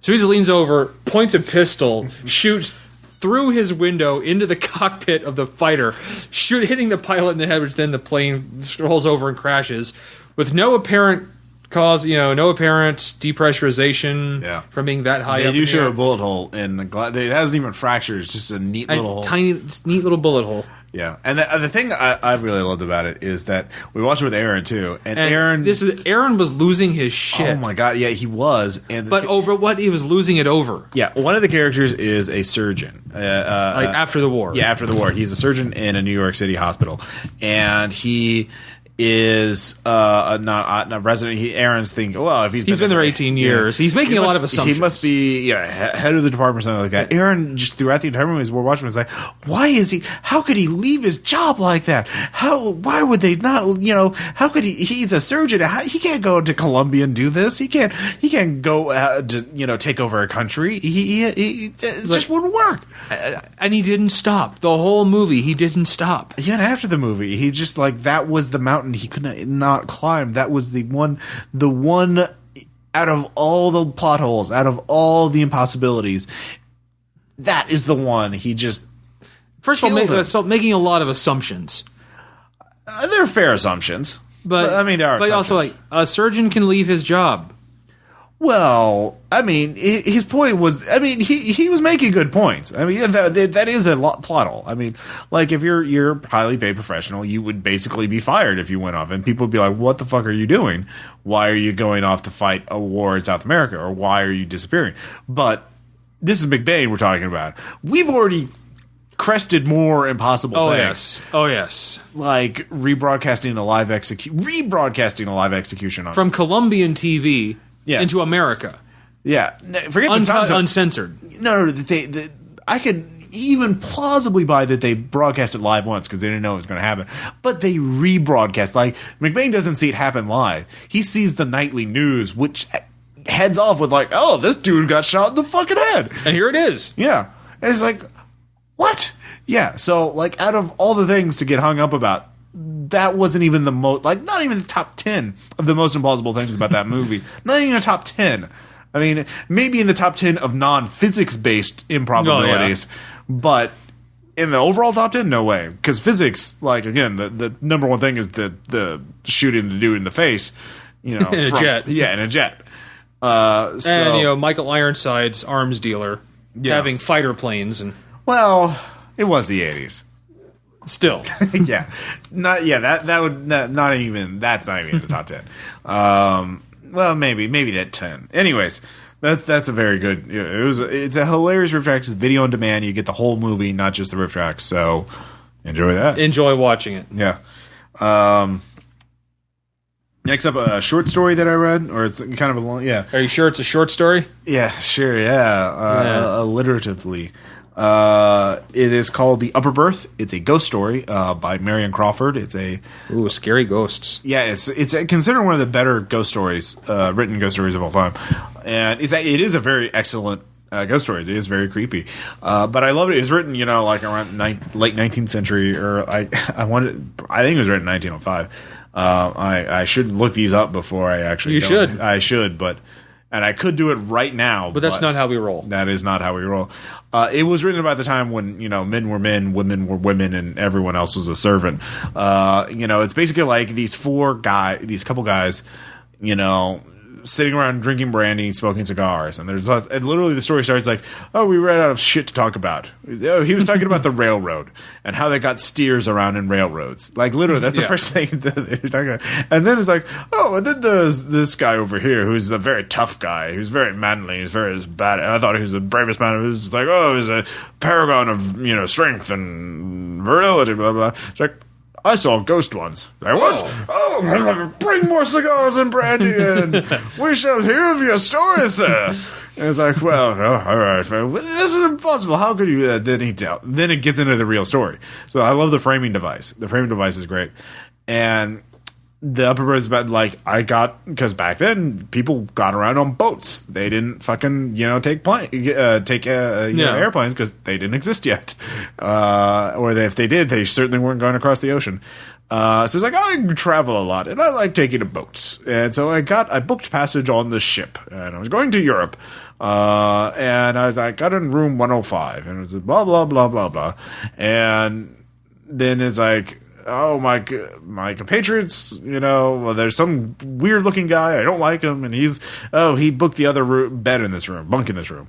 So he just leans over, points a pistol, shoots through his window into the cockpit of the fighter, hitting the pilot in the head, which then the plane rolls over and crashes with no apparent cause, no apparent depressurization from being that high up. They do show a bullet hole in the glass. It hasn't even fractured. It's just a neat little hole. Neat little bullet hole. Yeah, and the thing I really loved about it is that we watched it with Aaron too, and Aaron was losing his shit. Oh my god, yeah, he was. But over what he was losing it over? Yeah, one of the characters is a surgeon, after the war. Yeah, after the war, he's a surgeon in a New York City hospital, and he is not a resident. Aaron's thinking, well, if he's been there 18 years, he's making a lot of assumptions. He must be head of the department or something like that. Aaron just throughout the entire movie, as we're watching, was like, why is he? How could he leave his job like that? Why would they not? How could he? He's a surgeon. He can't go to Colombia and do this. He can't go to take over a country. It just wouldn't work. And he didn't stop the whole movie. He didn't stop. Even after the movie, he just that was the mountain he could not climb. That was the one out of all the plot holes, out of all the impossibilities, that is the one he just first of all making a lot of assumptions. They're fair assumptions, but I mean there are. But also, a surgeon can leave his job. Well, I mean, his point was, I mean, he was making good points. I mean, that is a plot hole. I mean, if you're a highly paid professional, you would basically be fired if you went off, and people would be like, "What the fuck are you doing? Why are you going off to fight a war in South America, or why are you disappearing?" But this is McBain we're talking about. We've already crested more impossible things. Oh yes. Like rebroadcasting a live execution from Colombian TV. Yeah. Into America. Yeah. Forget the times. Uncensored. No, I could even plausibly buy that they broadcast it live once because they didn't know it was going to happen. But they rebroadcast. McBain doesn't see it happen live. He sees the nightly news, which heads off with oh, this dude got shot in the fucking head. And here it is. Yeah. And it's like, what? Yeah. So, out of all the things to get hung up about, that wasn't even the most, not even the top 10 of the most implausible things about that movie. Not even a top 10. I mean, maybe in the top 10 of non-physics based improbabilities. Oh, yeah. But in the overall top 10, no way. Because physics, again, the number one thing is the shooting the dude in the face. In a jet. Yeah, in a jet. And, Michael Ironside's arms dealer having fighter planes. Well, it was the 80s. Still, that's not even in the top 10. Well, maybe that 10. Anyways, that's a very good. It's a hilarious riff tracks. It's video on demand. You get the whole movie, not just the riff tracks. So enjoy that. Enjoy watching it. Yeah. Next up, a short story that I read, or it's kind of a long. Yeah. Are you sure it's a short story? Yeah, sure. Yeah. Alliteratively. It is called The Upper Berth. It's a ghost story by Marion Crawford. It's scary ghosts. Yeah, it's considered one of the better ghost stories, written ghost stories of all time, and it is a very excellent ghost story. It is very creepy, but I love it. It was written, around late 19th century, or I think it was written in 1905. I should look these up before I actually. You should. I should, but. And I could do it right now. But that's not how we roll. That is not how we roll. It was written about the time when, men were men, women were women, and everyone else was a servant. It's basically like these couple guys, sitting around drinking brandy, smoking cigars, and literally the story starts like, oh, we ran out of shit to talk about. Oh, he was talking about the railroad and how they got steers around in railroads. Like literally, that's the first thing that they were talking about. And then it's like, oh, and then there's this guy over here who's a very tough guy, who's very manly, he's very bad. I thought he was the bravest man. It was like, oh, he's a paragon of strength and virility, blah blah. It's like, I saw a ghost once. Like, what? Oh, bring more cigars and brandy in. We shall hear of your story, sir. And it's like, well, all right. This is impossible. How could you? Then it gets into the real story. So I love the framing device. The framing device is great. And the upper part is about, like, because back then people got around on boats. They didn't fucking, take airplanes because they didn't exist yet. Or if they did, they certainly weren't going across the ocean. So it's like, I travel a lot and I like taking boats. And so I booked passage on the ship and I was going to Europe. And I got in room 105 and it was blah, blah, blah, blah, blah. And then it's like, oh, my compatriots, there's some weird looking guy. I don't like him. And he booked the other bunk in this room,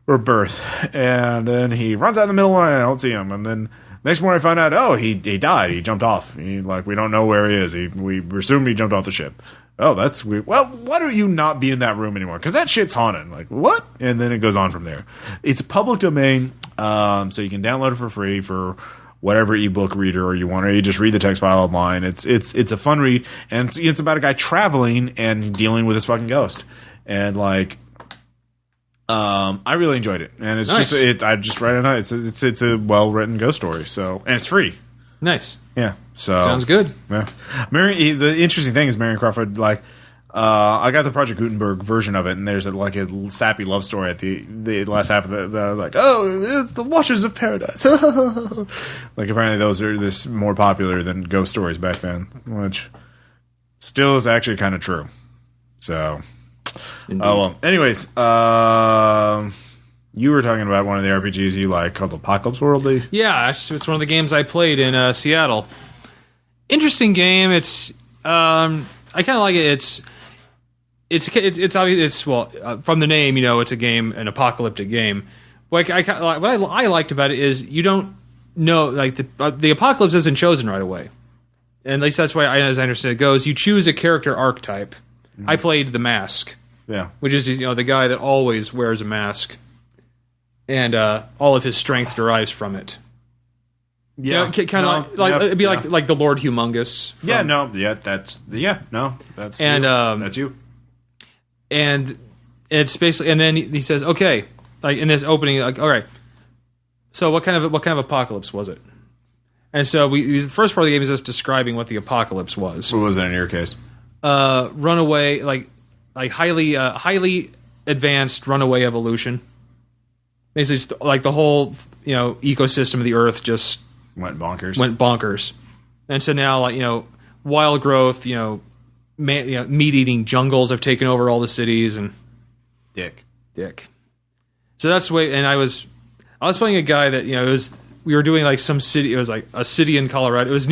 or berth. And then he runs out in the middle and I don't see him. And then next morning I found out, oh, he died. He jumped off. We don't know where he is. We assumed he jumped off the ship. Oh, that's weird. Well, why don't you not be in that room anymore? Because that shit's haunted. Like, what? And then it goes on from there. It's public domain, so you can download it for free for whatever ebook reader or you want, or you just read the text file online. It's a fun read, and it's about a guy traveling and dealing with his fucking ghost. And like, I really enjoyed it, and it's nice. I just read it. It's a well written ghost story. So, and it's free. Nice. Yeah. So sounds good. Yeah. The interesting thing is Marion Crawford, like, I got the Project Gutenberg version of it, and there's a sappy love story at the last half of it. Like, oh, it's the Watchers of Paradise. Like, apparently those are more popular than ghost stories back then, which still is actually kind of true. So, indeed. Oh well. Anyways, you were talking about one of the RPGs you like called Apocalypse World. Yeah, it's one of the games I played in Seattle. Interesting game. It's I kind of like it. It's obvious. From the name, it's a game, an apocalyptic game. What I liked about it is you don't know, like, the apocalypse isn't chosen right away, and at least that's why, as I understand it goes, you choose a character archetype. Mm-hmm. I played the Mask, which is the guy that always wears a mask, and all of his strength derives from it. Yeah, kind of it'd be like the Lord Humongous. That's you. And it's basically, and then he says, okay, like in this opening, like, all right, so what kind of apocalypse was it? And so the first part of the game is just describing what the apocalypse was. What was it in your case? Runaway, like highly advanced runaway evolution. Basically, like the whole ecosystem of the Earth just went bonkers. And so now, like, wild growth, meat-eating jungles have taken over all the cities, and Dick. So that's the way. And I was playing a guy that we were doing like some city. It was like a city in Colorado. It was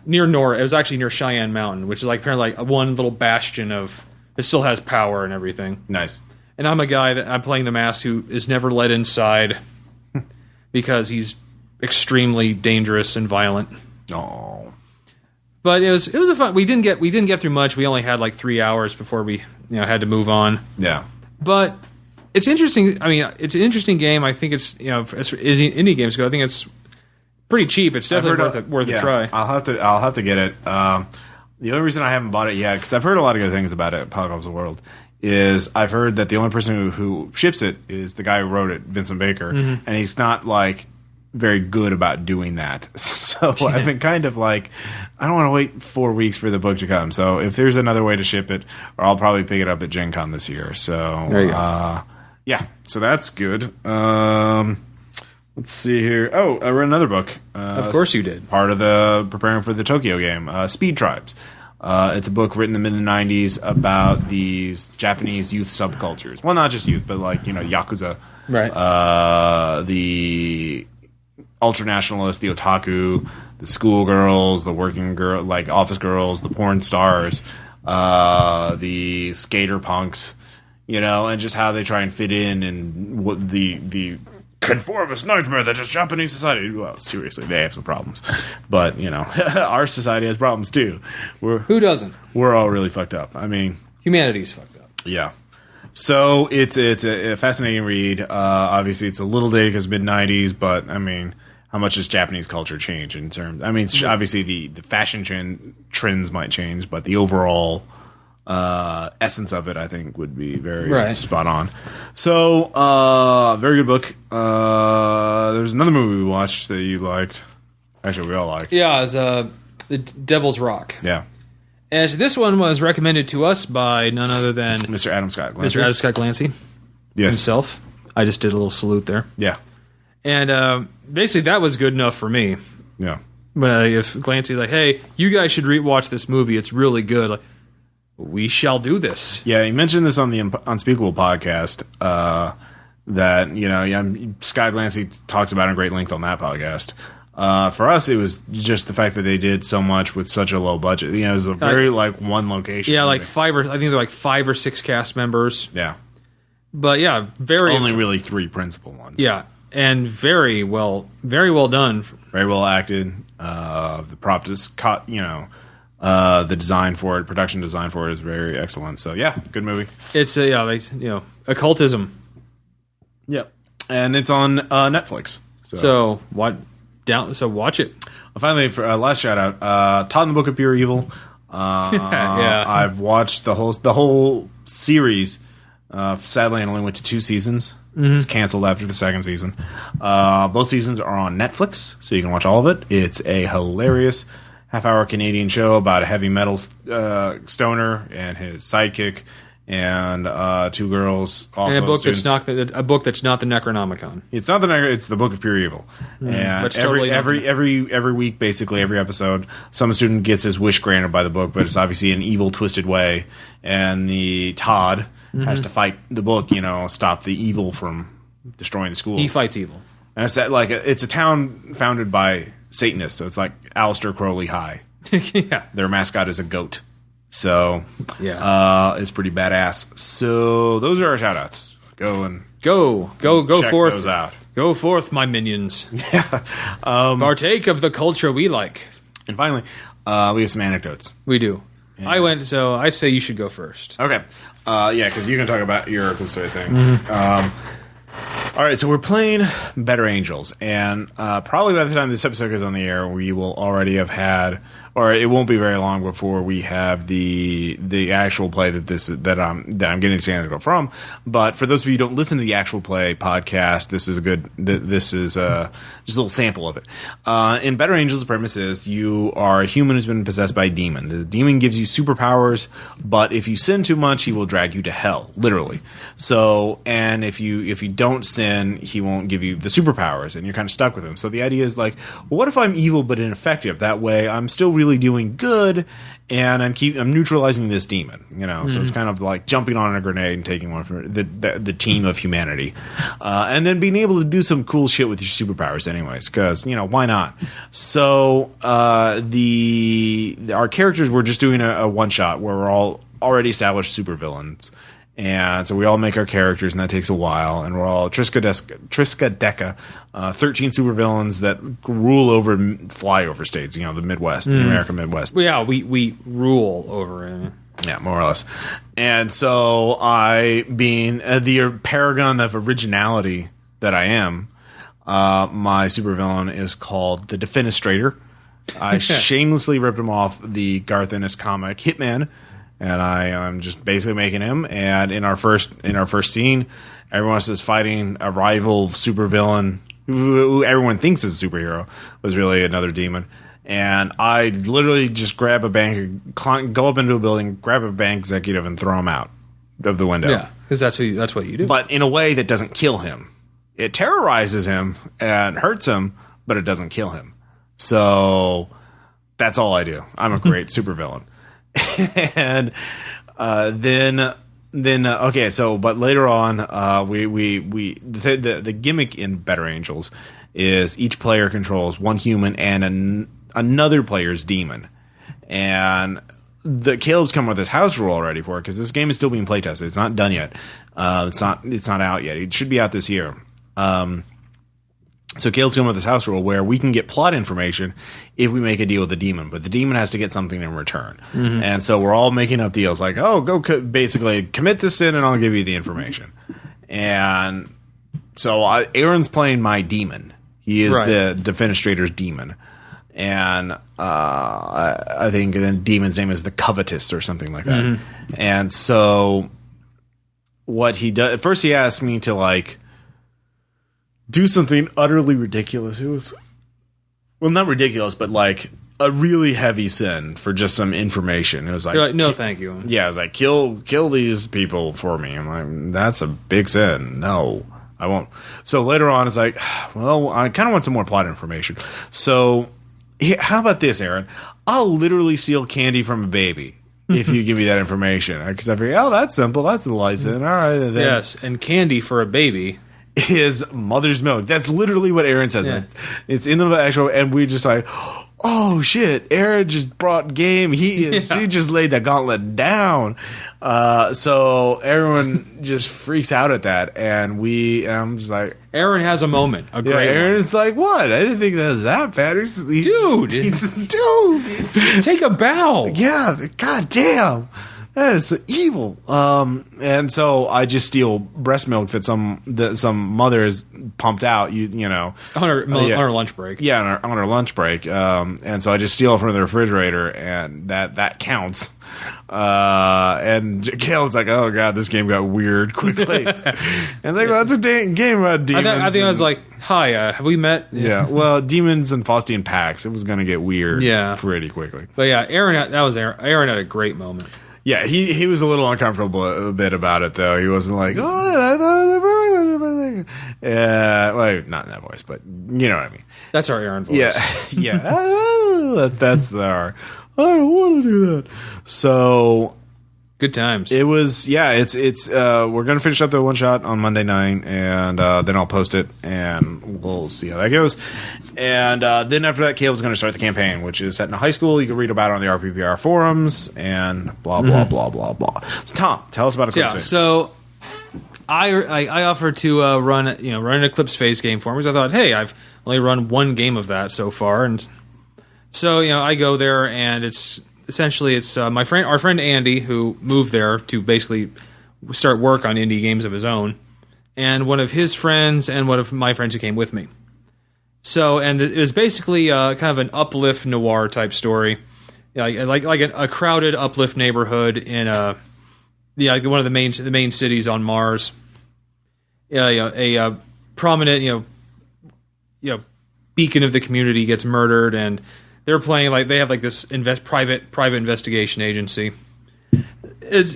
near Nora. It was actually near Cheyenne Mountain, which is like apparently like one little bastion of it still has power and everything. Nice. And I'm a guy that I'm playing the Mask who is never let inside because he's extremely dangerous and violent. Oh. But it was a fun. We didn't get through much. We only had like 3 hours before we had to move on. Yeah. But it's interesting. I mean, it's an interesting game. I think it's as indie games go, I think it's pretty cheap. It's definitely worth a try. I'll have to get it. The only reason I haven't bought it yet, because I've heard a lot of good things about it, Apocalypse World, is I've heard that the only person who ships it is the guy who wrote it, Vincent Baker, and he's not like very good about doing that. So I've been kind of like, I don't want to wait 4 weeks for the book to come. So if there's another way to ship it, or I'll probably pick it up at Gen Con this year. So there you go. Yeah, so that's good. Let's see here. I read another book. Of course you did. Part of the preparing for the Tokyo game, Speed Tribes. It's a book written in the mid-90s about these Japanese youth subcultures. Well, not just youth, but like, Yakuza. Right. The ultranationalists, the otaku, the schoolgirls, the working girl, like office girls, the porn stars, the skater punks, and just how they try and fit in and what the conformist nightmare that is Japanese society. Well, seriously, they have some problems, but our society has problems too. Who doesn't? We're all really fucked up. I mean, humanity's fucked up. Yeah. So it's a fascinating read. Obviously, it's a little dated because mid-90s, but I mean, how much does Japanese culture change in terms? I mean, obviously the fashion trends might change, but the overall essence of it, I think, would be very spot on. So, very good book. There's another movie we watched that you liked. Actually, we all liked. Yeah, it was The Devil's Rock. Yeah. And this one was recommended to us by none other than Mr. Adam Scott Glancy. Mr. Adam Scott Glancy himself. I just did a little salute there. Yeah. And basically, that was good enough for me. Yeah. But if Glancy's like, hey, you guys should watch this movie. It's really good. Like, we shall do this. Yeah, he mentioned this on the Unspeakable podcast. That Scott Glancy talks about in great length on that podcast. For us, it was just the fact that they did so much with such a low budget. It was a very one location. Yeah, movie. I think they're like 5 or 6 cast members. Yeah, but yeah, only really 3 principal ones. Yeah, and very well done. Very well acted. The prop just caught. The design for it, production design for it is very excellent. So yeah, good movie. It's occultism. Yep, and it's on Netflix. So watch it. Finally, for last shout out, Todd and the Book of Pure Evil. Yeah, I've watched the whole series. Sadly, I only went to 2 seasons. Mm-hmm. It's canceled after the 2nd season. Both seasons are on Netflix, so you can watch all of it. It's a hilarious half-hour Canadian show about a heavy metal stoner and his sidekick and 2 girls. Also and a book that's not the Necronomicon. It's not it's the Book of Pure Evil. And every week, basically every episode, some student gets his wish granted by the book, but it's obviously an evil, twisted way. And the Todd has to fight the book, stop the evil from destroying the school. He fights evil, and it's a town founded by Satanists, so it's like Aleister Crowley High. Yeah, their mascot is a goat. So, it's pretty badass. So, those are our shout-outs. Go check forth. Those out. Go forth, my minions. Partake of the culture we like. And finally, we have some anecdotes. We do. Yeah. So I say you should go first. Okay. Because you can talk about your Clues thing. Mm-hmm. All right, so we're playing Better Angels, and probably by the time this episode goes on the air, we will already have had, or it won't be very long before we have the actual play that I'm getting this anecdote from. But for those of you who don't listen to the actual play podcast, this is just a little sample of it. In Better Angels, the premise is you are a human who's been possessed by a demon. The demon gives you superpowers, but if you sin too much, he will drag you to hell, literally. So, and if you don't sin, he won't give you the superpowers, and you're kind of stuck with him. So the idea is like, well, what if I'm evil but ineffective? That way, I'm still really doing good, and I'm neutralizing this demon. So it's kind of like jumping on a grenade and taking one from the team of humanity, and then being able to do some cool shit with your superpowers, anyways. Because why not? So our characters were just doing a one shot where we're all already established supervillains. And so we all make our characters, and that takes a while. And we're all Triskaideka, 13 supervillains that rule over flyover states, the Midwest, the American Midwest. Well, yeah, we rule over it. Yeah, more or less. And so I, being the paragon of originality that I am, my supervillain is called the Defenestrator. I shamelessly ripped him off the Garth Ennis comic Hitman. And I'm just basically making him. And in our first scene, everyone else is fighting a rival supervillain who everyone thinks is a superhero, was really another demon. And I literally just grab a bank, go up into a building, grab a bank executive, and throw him out of the window. Yeah, because that's what you do. But in a way that doesn't kill him. It terrorizes him and hurts him, but it doesn't kill him. So that's all I do. I'm a great supervillain. And then okay, so but later on, the gimmick in Better Angels is each player controls one human and another player's demon, and the Caleb's come with his house rule already for it because this game is still being playtested. It's not done yet. It's not out yet. It should be out this year. So Caleb's come with his house rule where we can get plot information if we make a deal with the demon, but the demon has to get something in return. Mm-hmm. And so we're all making up deals like, oh, basically commit this sin and I'll give you the information. And so Aaron's playing my demon. He is the defenestrator's demon. And I think the demon's name is the Covetous or something like that. Mm-hmm. And so what he does, at first he asked me to like do something utterly ridiculous. It was, well, not ridiculous, but like a really heavy sin for just some information. It was like, you're like, no, thank you. Yeah, I was like, kill these people for me. I'm like, that's a big sin. No, I won't. So later on, it's like, well, I kind of want some more plot information. So how about this, Aaron? I'll literally steal candy from a baby if you give me that information. Because I figure, oh, that's simple. That's a license. All right. Then. Yes, and candy for a baby is mother's milk. That's literally what Aaron says. Yeah. It's in the actual, and we just like, oh shit, Aaron just brought game. She just laid the gauntlet down. So everyone just freaks out at that, and I'm just like, Aaron has a moment. A great Aaron's like, what? I didn't think that was that bad. Dude, take a bow. Yeah, god damn. That is evil. And so I just steal breast milk that some mother has pumped out. You know, on her lunch break. Yeah, on her lunch break. And so I just steal it from the refrigerator, and that counts. And Caleb's like, "Oh god, this game got weird quickly." And it's like, well, that's a game about demons. I think I was like, "Hi, have we met?" Yeah. Well, demons and Faustian packs. It was going to get weird. Pretty quickly. But yeah, Aaron had a great moment. Yeah, he was a little uncomfortable a bit about it, though. He wasn't like, oh, I thought it was well, not in that voice, but you know what I mean. That's our Aaron voice. Yeah. That's our, I don't want to do that. So good times. It was, it's we're going to finish up the one shot on Monday night, and then I'll post it, and we'll see how that goes. And then after that, Caleb's going to start the campaign, which is set in a high school. You can read about it on the RPPR forums, and blah, blah, blah, blah, blah. So, Tom, tell us about Eclipse Phase. So I offered to run an Eclipse Phase game for me, because I thought, hey, I've only run one game of that so far. And so, I go there, and it's our friend Andy, who moved there to basically start work on indie games of his own, and one of his friends and one of my friends who came with me. So, and it was basically kind of an uplift noir type story, like a crowded uplift neighborhood in one of the main cities on Mars. A prominent beacon of the community gets murdered, and they're playing like they have like this private investigation agency. It's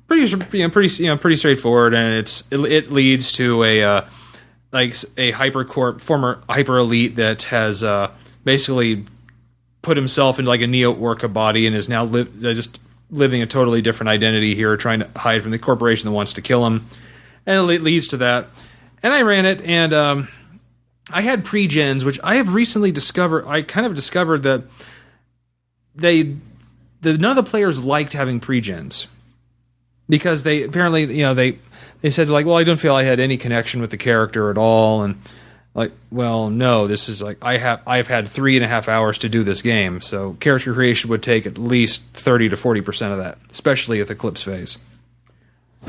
pretty straightforward, and it leads to a former hyper elite that has basically put himself into like a neo-orca body and is now just living a totally different identity here, trying to hide from the corporation that wants to kill him, and it leads to that. And I ran it, and I had pre-gens, which I have recently discovered. I kind of discovered that none of the players liked having pre-gens, because they apparently they said like, well, I don't feel I had any connection with the character at all, and like, well, no, this is like I've had 3.5 hours to do this game, so character creation would take at least 30 to 40% of that, especially with Eclipse Phase.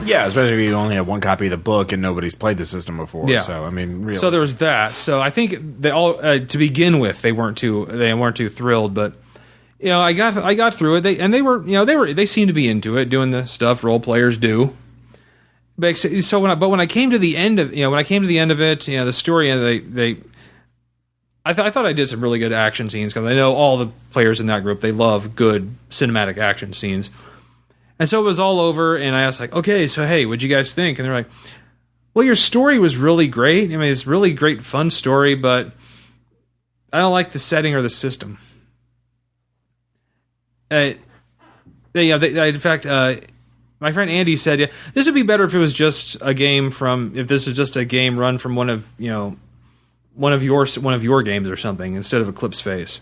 Yeah, especially if you only have one copy of the book and nobody's played the system before. Yeah. So I mean, so there was that. So I think they all to begin with they weren't too thrilled, but I got through it. They seemed to be into it, doing the stuff role players do. But so when I came to the end of it, the story, and I thought I did some really good action scenes, because I know all the players in that group, they love good cinematic action scenes. And so it was all over, and I asked, like, okay, so hey, what'd you guys think? And they're like, well, your story was really great. I mean, it's a really great, fun story, but I don't like the setting or the system. In fact, my friend Andy said, "Yeah, this would be better if it was just a game if this is just a game run from one of your games or something instead of Eclipse Phase."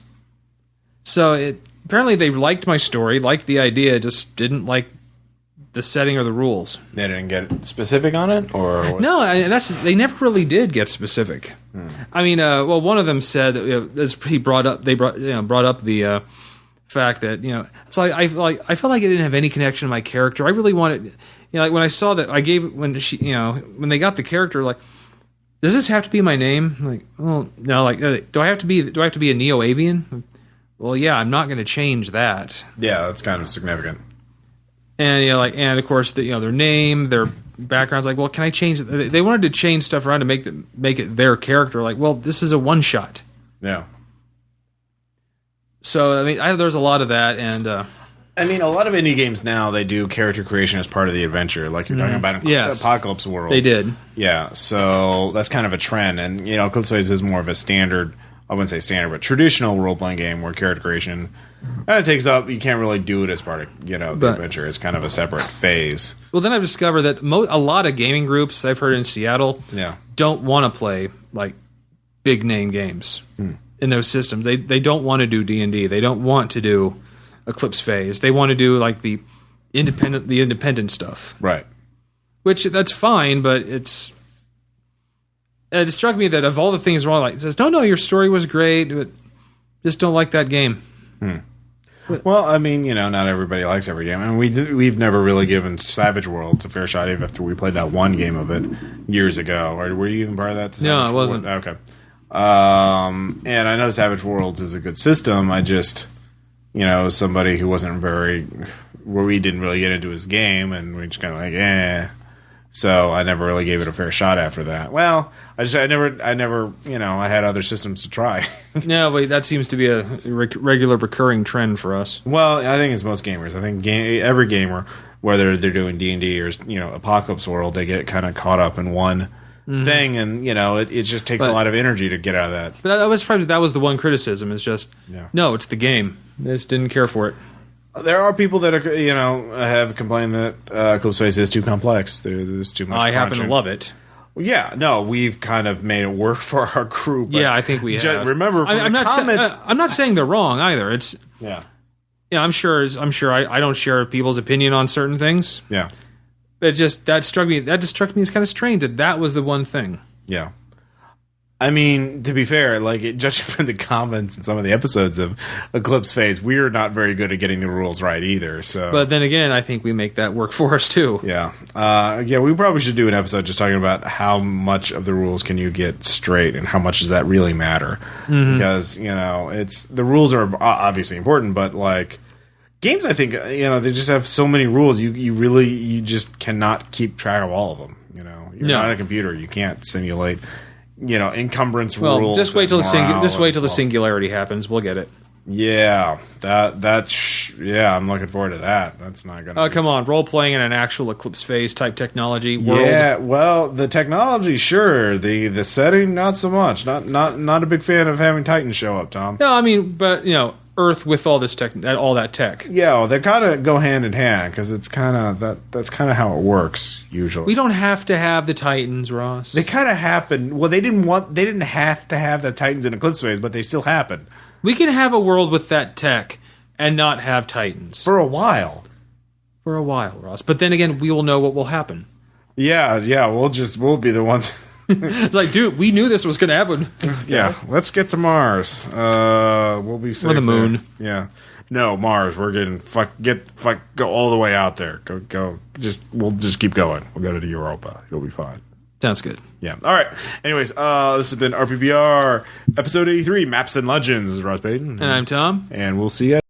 So apparently they liked my story, liked the idea, just didn't like the setting or the rules. They didn't get specific on it, or what? No, they never really did get specific. I mean, one of them said that they brought up the fact that it's like I felt like it didn't have any connection to my character. I really wanted, like when I saw that when they got the character, like, does this have to be my name? I'm like, well, no, like, do I have to be a Neo-Avian? Well, yeah, I'm not going to change that. Yeah, that's kind of significant. And and of course, their name, their backgrounds. Like, well, can I change it? They wanted to change stuff around to make it their character. Like, well, this is a one shot. Yeah. So I mean, there's a lot of that, and I mean, a lot of indie games now they do character creation as part of the adventure, like you're talking about in Apocalypse World. They did. Yeah, so that's kind of a trend, and Eclipse Phase is more of a standard. I wouldn't say standard, but traditional role-playing game where character creation kind of takes up. You can't really do it as part of the adventure. It's kind of a separate phase. Well, then I've discovered that a lot of gaming groups I've heard in Seattle don't want to play like big name games in those systems. They don't want to do D&D. They don't want to do Eclipse Phase. They want to do like the independent stuff, right? Which that's fine, but it struck me that of all the things wrong, like it says, no, your story was great, but just don't like that game. Well, I mean, not everybody likes every game, and we've never really given Savage Worlds a fair shot even after we played that one game of it years ago. Or were you even part of that? No, I wasn't. Okay. And I know Savage Worlds is a good system. I just, somebody who wasn't where we didn't really get into his game, and we just kind of like, eh. So I never really gave it a fair shot after that. Well, I never, I had other systems to try. No, but that seems to be a regular recurring trend for us. Well, I think it's most gamers. I think every gamer, whether they're doing D&D or Apocalypse World, they get kind of caught up in one thing, and it just takes a lot of energy to get out of that. But I was surprised that was the one criticism. Is just no, it's the game. I just didn't care for it. There are people that are, have complained that Eclipse Phase is too complex. There's too much. I happen to love it. Yeah, no, we've kind of made it work for our crew. But yeah, I think we have. Remember, from the comments, I'm not saying they're wrong either. It's I'm sure I don't share people's opinion on certain things. Yeah, it just that struck me as kind of strange that was the one thing. Yeah. I mean, to be fair, judging from the comments in some of the episodes of Eclipse Phase, we're not very good at getting the rules right either. So, but then again, I think we make that work for us too. Yeah, we probably should do an episode just talking about how much of the rules can you get straight, and how much does that really matter? Because it's the rules are obviously important, but games, I think they just have so many rules. You just cannot keep track of all of them. You're not a computer. You can't simulate. Encumbrance rules. Just wait till the singularity happens. We'll get it. Yeah, I'm looking forward to that. That's not gonna. Oh, come on, role playing in an actual Eclipse Phase type technology world. Yeah, well, the technology, sure. The setting, not so much. Not a big fan of having Titans show up, Tom. No, I mean, but Earth with all this tech, all that tech. Yeah, well, they kind of go hand in hand because it's kind of that's kind of how it works usually. We don't have to have the Titans, Ross. They kind of happen. Well, they didn't have to have the Titans in Eclipse Phase, but they still happen. We can have a world with that tech and not have Titans for a while. For a while, Ross. But then again, we will know what will happen. Yeah. We'll be the ones. It's like, dude, we knew this was going to happen. Yeah, let's get to Mars. We'll be safe. Or the moon. There. Yeah, no, Mars. We're getting go all the way out there. Go. We'll just keep going. We'll go to Europa. You'll be fine. Sounds good. Yeah. All right. Anyways, this has been RPPR episode 83, Maps and Legends. This is Ross Payton, and I'm Tom, and we'll see you.